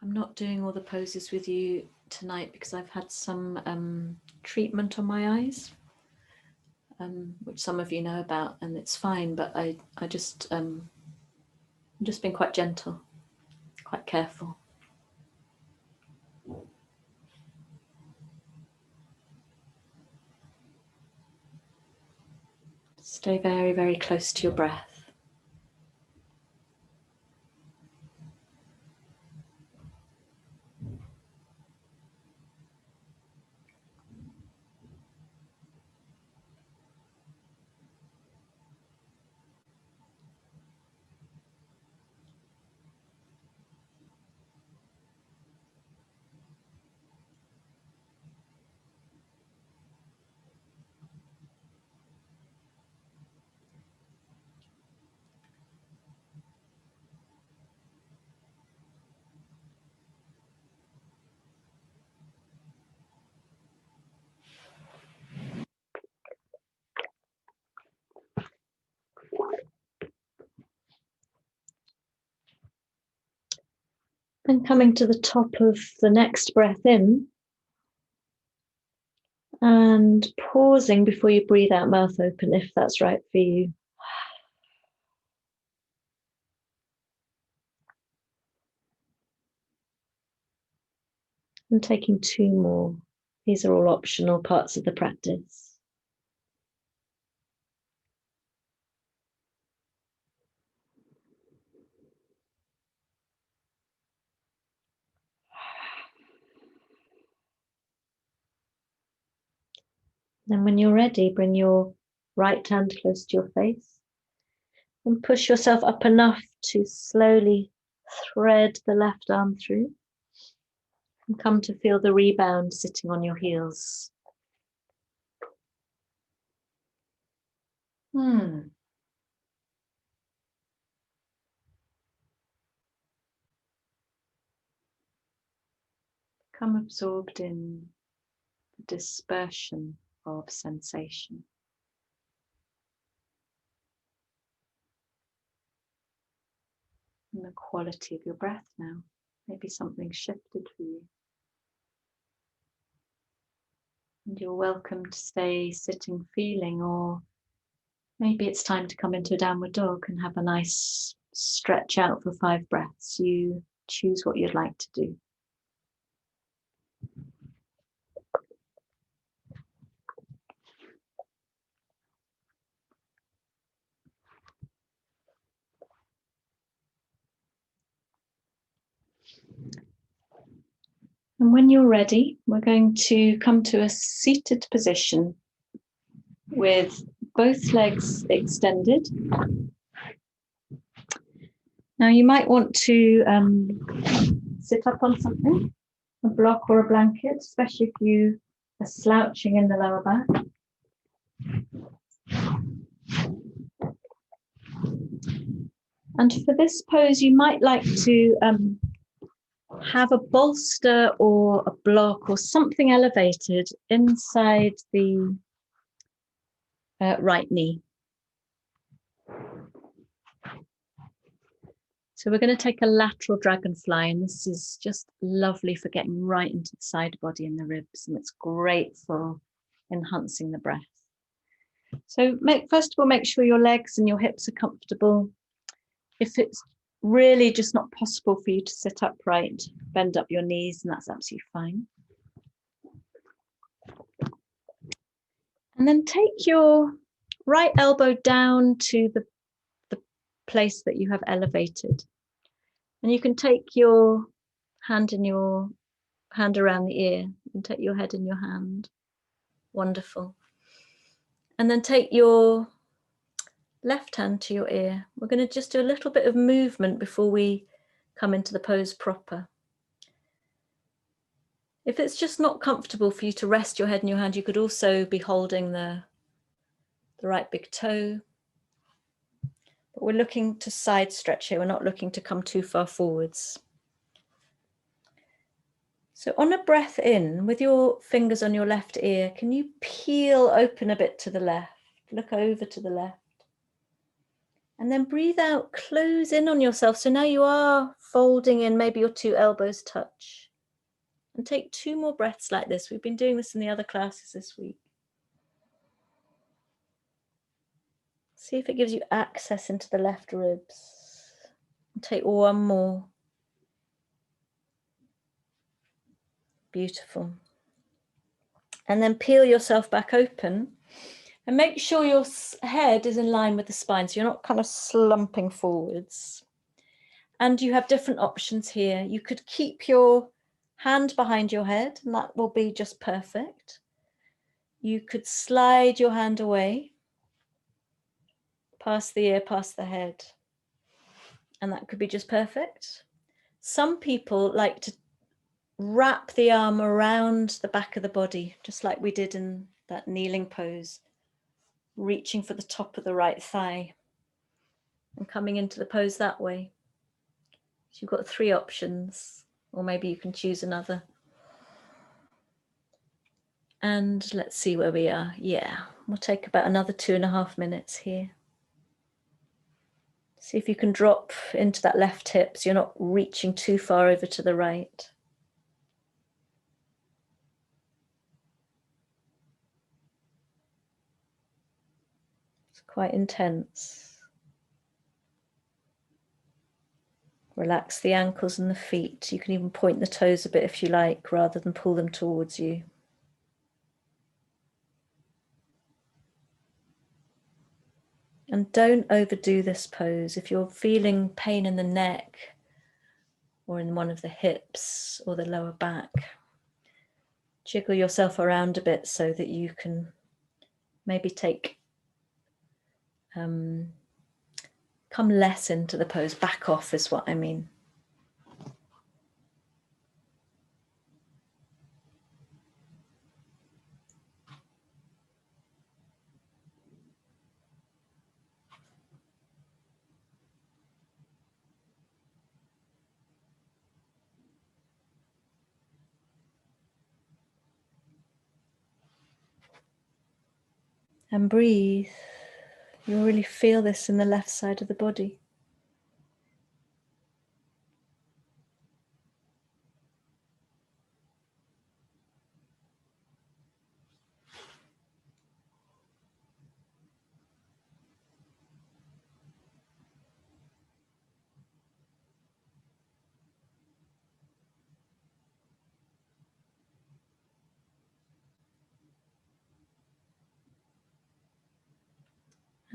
I'm not doing all the poses with you tonight because I've had some treatment on my eyes, which some of you know about, and it's fine, but I just I'm just being quite gentle, quite careful. Stay very, very close to your breath. And coming to the top of the next breath in, and pausing before you breathe out, mouth open, if that's right for you. And taking 2 more. These are all optional parts of the practice. Then when you're ready, bring your right hand close to your face and push yourself up enough to slowly thread the left arm through and come to feel the rebound sitting on your heels. Become absorbed in the dispersion of sensation and the quality of your breath now. Maybe something shifted for you. And you're welcome to stay sitting feeling, or maybe it's time to come into a downward dog and have a nice stretch out for 5 breaths. You choose what you'd like to do. And when you're ready, we're going to come to a seated position with both legs extended. Now you might want to sit up on something, a block or a blanket, especially if you are slouching in the lower back. And for this pose, you might like to have a bolster or a block or something elevated inside the right knee. So we're going to take a lateral dragonfly, and this is just lovely for getting right into the side body and the ribs, and it's great for enhancing the breath. So first of all, make sure your legs and your hips are comfortable. If it's really just not possible for you to sit upright, bend up your knees, and that's absolutely fine. And then take your right elbow down to the place that you have elevated. And you can take your hand around the ear. You can take your head in your hand. Wonderful. And then take your left hand to your ear. We're going to just do a little bit of movement before we come into the pose proper. If it's just not comfortable for you to rest your head in your hand, you could also be holding the right big toe. But we're looking to side stretch here. We're not looking to come too far forwards. So on a breath in, with your fingers on your left ear, can you peel open a bit to the left? Look over to the left. And then breathe out, close in on yourself. So now you are folding in, maybe your 2 elbows touch. And take 2 more breaths like this. We've been doing this in the other classes this week. See if it gives you access into the left ribs. And take 1 more. Beautiful. And then peel yourself back open. And make sure your head is in line with the spine, so you're not kind of slumping forwards. And you have different options here. You could keep your hand behind your head, and that will be just perfect. You could slide your hand away, past the ear, past the head, and that could be just perfect. Some people like to wrap the arm around the back of the body, just like we did in that kneeling pose, reaching for the top of the right thigh and coming into the pose that way. So you've got 3 options, or maybe you can choose another. And let's see where we are. Yeah, we'll take about another 2.5 minutes here. See if you can drop into that left hip so you're not reaching too far over to the right. It's quite intense. Relax the ankles and the feet. You can even point the toes a bit if you like, rather than pull them towards you. And don't overdo this pose. If you're feeling pain in the neck or in one of the hips or the lower back, jiggle yourself around a bit so that you can maybe come less into the pose. Back off is what I mean. And breathe. You'll really feel this in the left side of the body.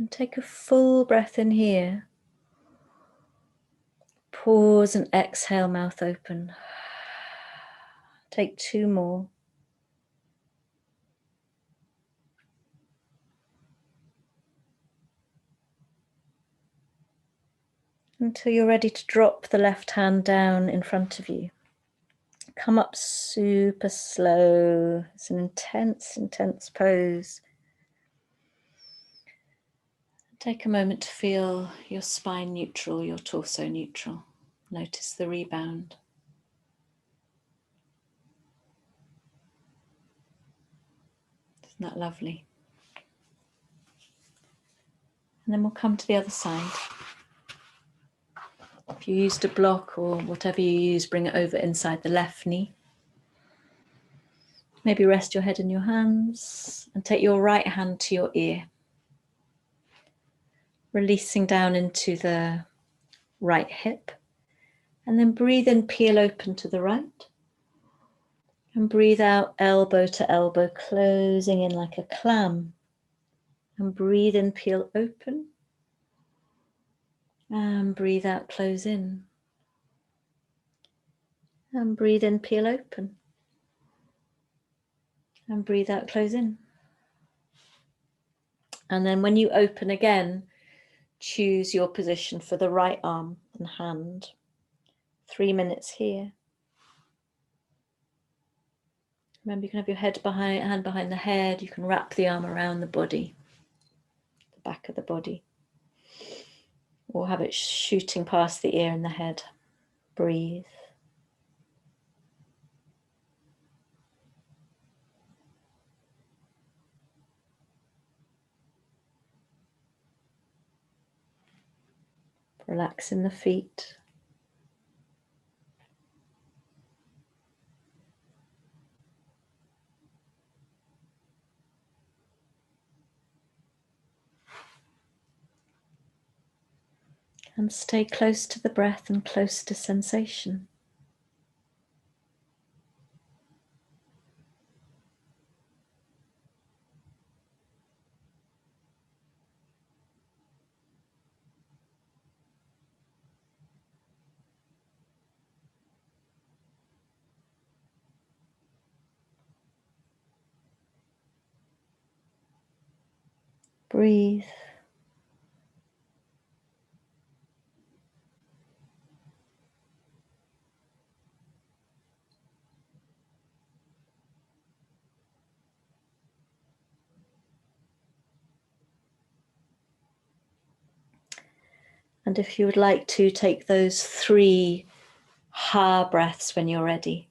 And take a full breath in here. Pause and exhale, mouth open. Take 2 more. Until you're ready to drop the left hand down in front of you. Come up super slow. It's an intense, intense pose. Take a moment to feel your spine neutral, your torso neutral. Notice the rebound. Isn't that lovely? And then we'll come to the other side. If you used a block or whatever you use, bring it over inside the left knee. Maybe rest your head in your hands and take your right hand to your ear. Releasing down into the right hip. And then breathe in, peel open to the right. And breathe out, elbow to elbow, closing in like a clam. And breathe in, peel open. And breathe out, close in. And breathe in, peel open. And breathe out, close in. And then when you open again, choose your position for the right arm and hand. 3 minutes here. Remember, you can have your hand behind the head. You can wrap the arm around the body, the back of the body. Or have it shooting past the ear and the head. Breathe. Relax in the feet. And stay close to the breath and close to sensation. Breathe. And if you would like to, take those 3 ha breaths when you're ready.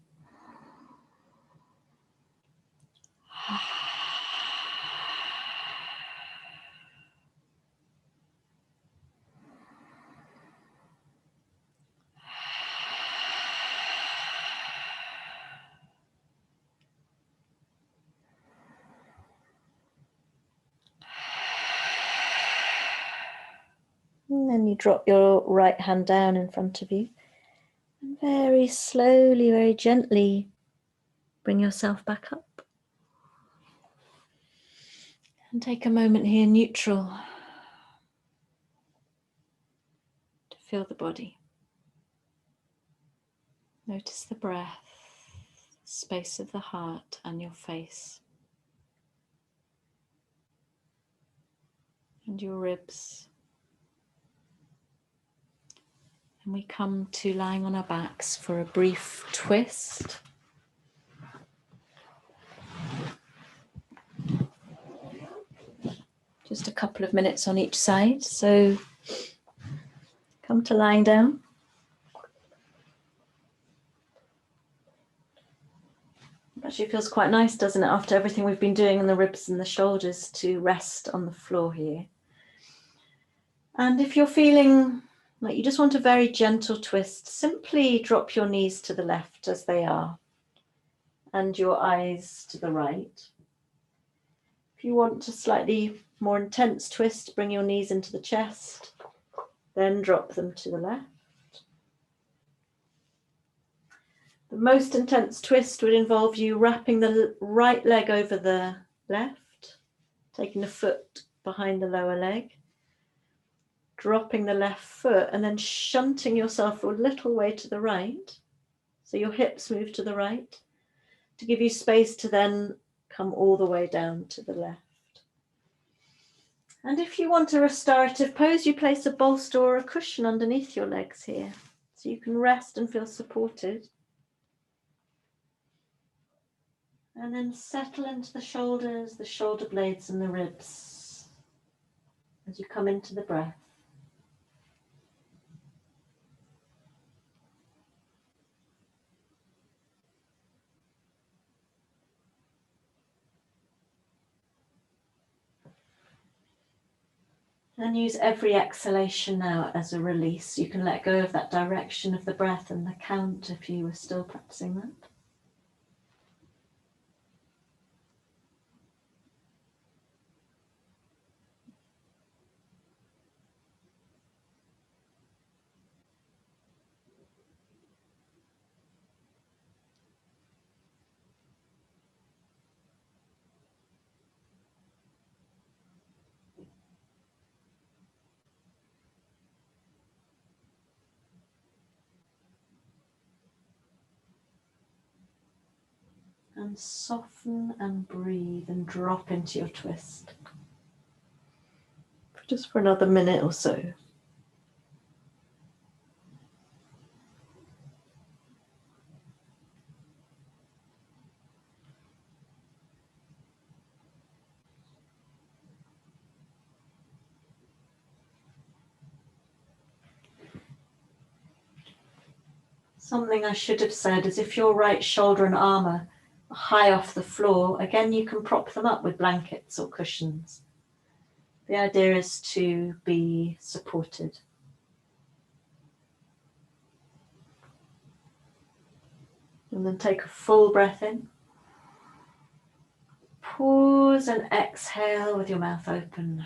And then you drop your right hand down in front of you. And very slowly, very gently, bring yourself back up. And take a moment here, neutral, to feel the body. Notice the breath, space of the heart and your face. And your ribs. And we come to lying on our backs for a brief twist. Just a couple of minutes on each side. So come to lying down. Actually feels quite nice, doesn't it, after everything we've been doing in the ribs and the shoulders, to rest on the floor here. And if you're feeling like you just want a very gentle twist, simply drop your knees to the left as they are and your eyes to the right. If you want a slightly more intense twist, bring your knees into the chest, then drop them to the left. The most intense twist would involve you wrapping the right leg over the left, taking the foot behind the lower leg, dropping the left foot and then shunting yourself a little way to the right. So your hips move to the right to give you space to then come all the way down to the left. And if you want a restorative pose, you place a bolster or a cushion underneath your legs here, so you can rest and feel supported. And then settle into the shoulders, the shoulder blades and the ribs as you come into the breath. And use every exhalation now as a release. You can let go of that direction of the breath and the count if you were still practicing that. And soften and breathe and drop into your twist. Just for another minute or so. Something I should have said is if your right shoulder and arm are high off the floor, again you can prop them up with blankets or cushions. The idea is to be supported. And then take a full breath in. Pause and exhale with your mouth open.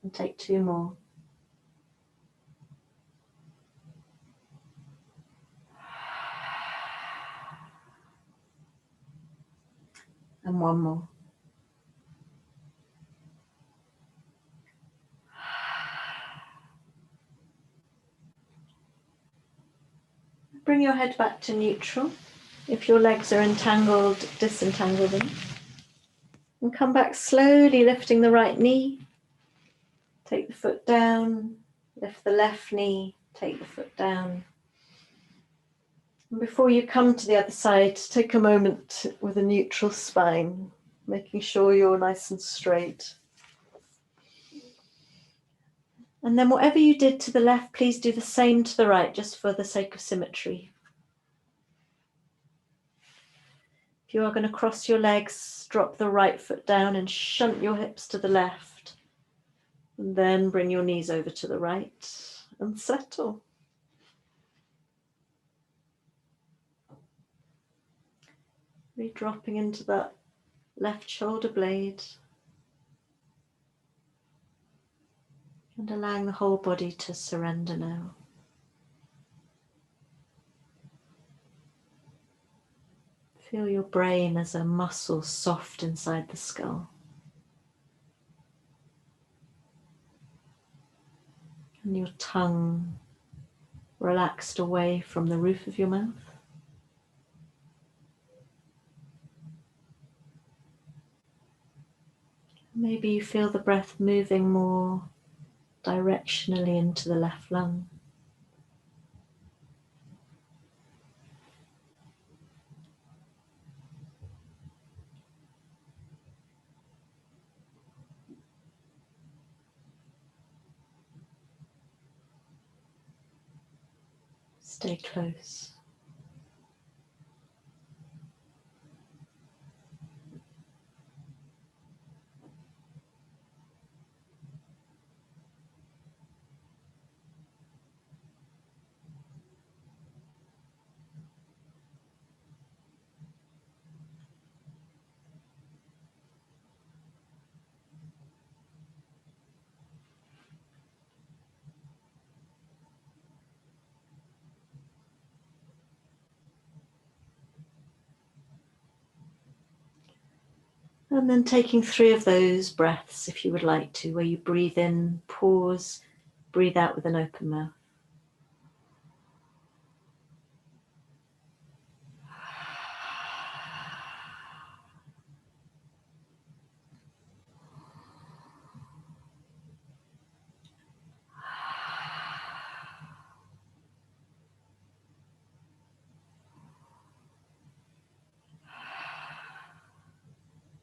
And take 2 more. And 1 more. Bring your head back to neutral. If your legs are entangled, disentangle them. And come back slowly, lifting the right knee. Take the foot down. Lift the left knee. Take the foot down. And before you come to the other side, take a moment with a neutral spine, making sure you're nice and straight. And then whatever you did to the left, please do the same to the right, just for the sake of symmetry. If you are going to cross your legs, drop the right foot down and shunt your hips to the left. And then bring your knees over to the right and settle. Really dropping into that left shoulder blade. And allowing the whole body to surrender now. Feel your brain as a muscle soft inside the skull. And your tongue relaxed away from the roof of your mouth. Maybe you feel the breath moving more directionally into the left lung. Stay close. And then taking 3 of those breaths, if you would like to, where you breathe in, pause, breathe out with an open mouth.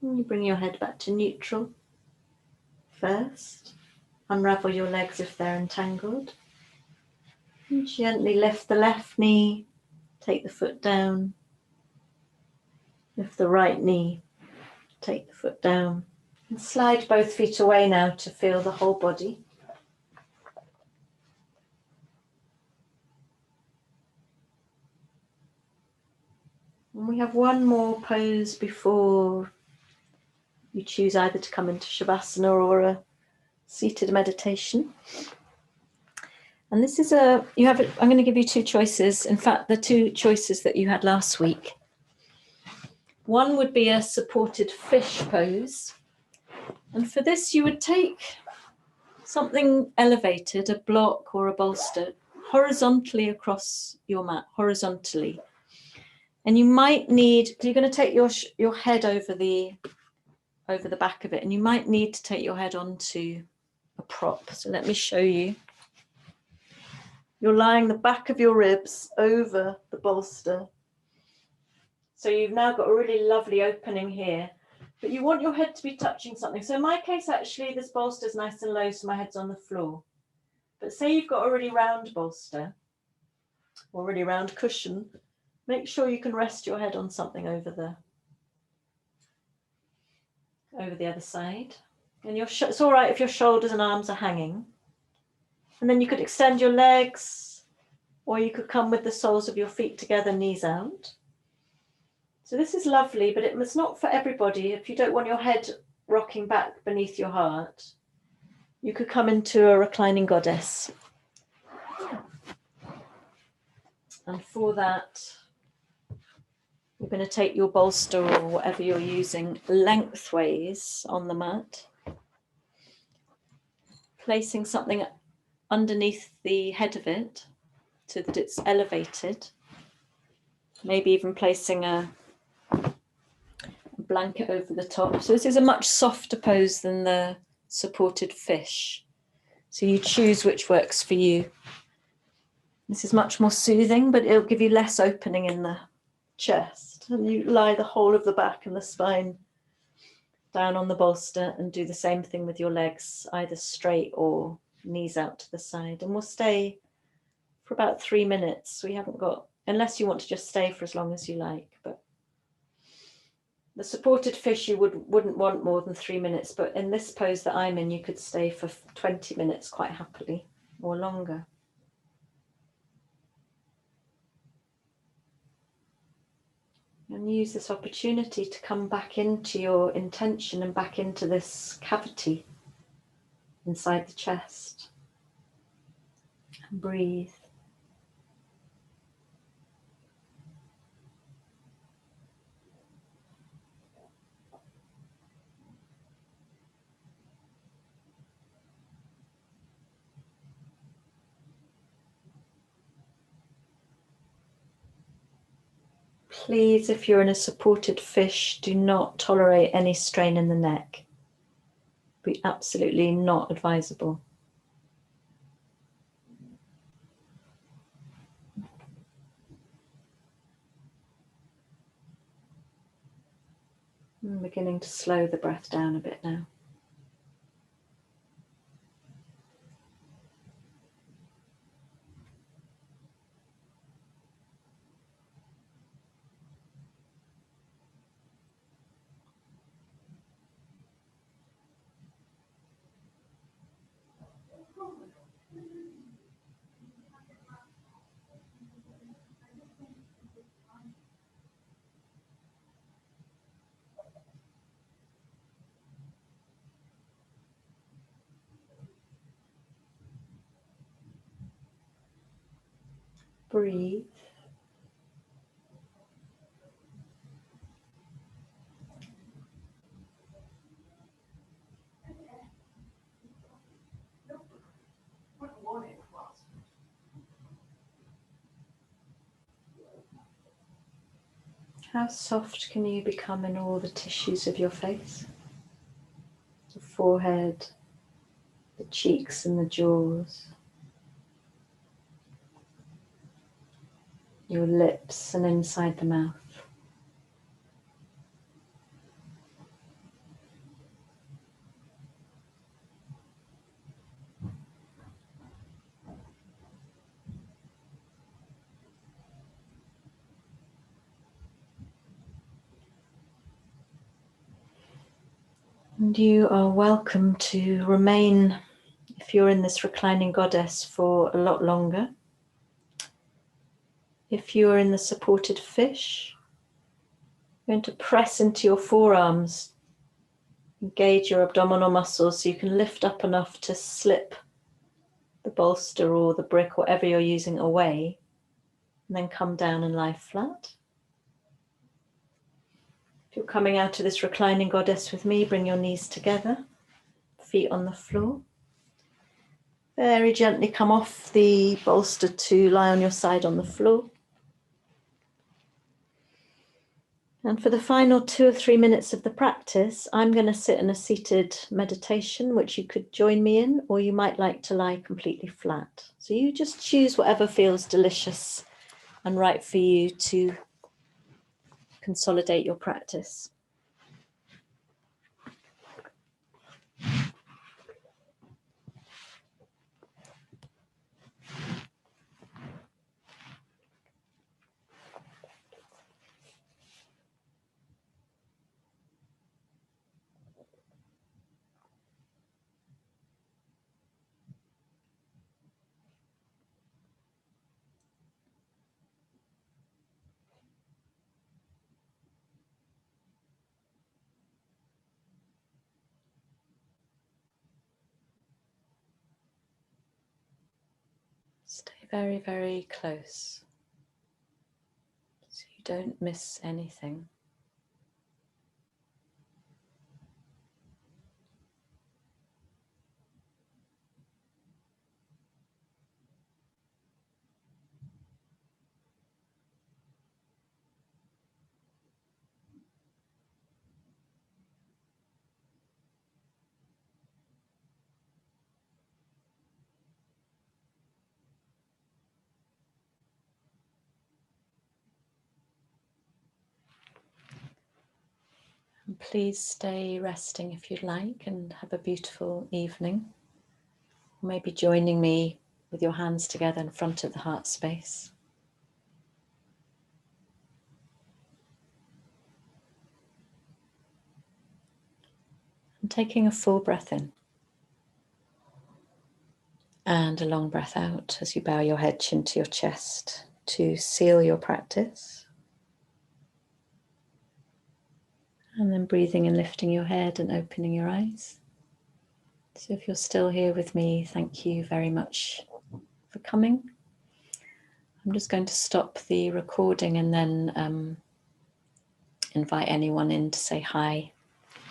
And you bring your head back to neutral first. Unravel your legs if they're entangled. And gently lift the left knee, take the foot down. Lift the right knee, take the foot down. And slide both feet away now to feel the whole body. And we have one more pose before you choose either to come into Shavasana or a seated meditation. And this is I'm going to give you 2 choices. In fact, the 2 choices that you had last week. One would be a supported fish pose. And for this, you would take something elevated, a block or a bolster, horizontally across your mat, horizontally. And you might need, you're going to take your head over the back of it, and you might need to take your head onto a prop. So let me show you. You're lying the back of your ribs over the bolster. So you've now got a really lovely opening here, but you want your head to be touching something. So in my case, actually, this bolster is nice and low, so my head's on the floor. But say you've got a really round bolster or really round cushion, make sure you can rest your head on something over the other side. And it's all right if your shoulders and arms are hanging. And then you could extend your legs, or you could come with the soles of your feet together, knees out. So this is lovely, but it's not for everybody. If you don't want your head rocking back beneath your heart, you could come into a reclining goddess. And for that, you're going to take your bolster or whatever you're using lengthways on the mat, placing something underneath the head of it so that it's elevated. Maybe even placing a blanket over the top. So this is a much softer pose than the supported fish. So you choose which works for you. This is much more soothing, but it'll give you less opening in the chest. And you lie the whole of the back and the spine down on the bolster and do the same thing with your legs, either straight or knees out to the side. And we'll stay for about 3 minutes. We haven't got, unless you want to just stay for as long as you like, but the supported fish you wouldn't want more than 3 minutes, but in this pose that I'm in, you could stay for 20 minutes quite happily, or longer. And use this opportunity to come back into your intention and back into this cavity inside the chest. And breathe. Please, if you're in a supported fish, do not tolerate any strain in the neck. Be absolutely not advisable. I'm beginning to slow the breath down a bit now. Breathe. How soft can you become in all the tissues of your face? The forehead, the cheeks and the jaws, your lips and inside the mouth. And you are welcome to remain, if you're in this reclining goddess, for a lot longer. If you are in the supported fish, you're going to press into your forearms, engage your abdominal muscles so you can lift up enough to slip the bolster or the brick, whatever you're using, away, and then come down and lie flat. If you're coming out of this reclining goddess with me, bring your knees together, feet on the floor. Very gently come off the bolster to lie on your side on the floor. And for the final 2 or 3 minutes of the practice, I'm going to sit in a seated meditation, which you could join me in, or you might like to lie completely flat. So you just choose whatever feels delicious and right for you to consolidate your practice. Stay very, very close so you don't miss anything. And please stay resting if you'd like, and have a beautiful evening. Maybe joining me with your hands together in front of the heart space. And taking a full breath in. And a long breath out as you bow your head, chin to your chest, to seal your practice. And then breathing and lifting your head and opening your eyes. So if you're still here with me, thank you very much for coming. I'm just going to stop the recording and then invite anyone in to say hi,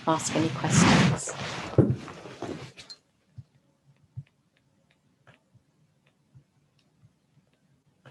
ask any questions.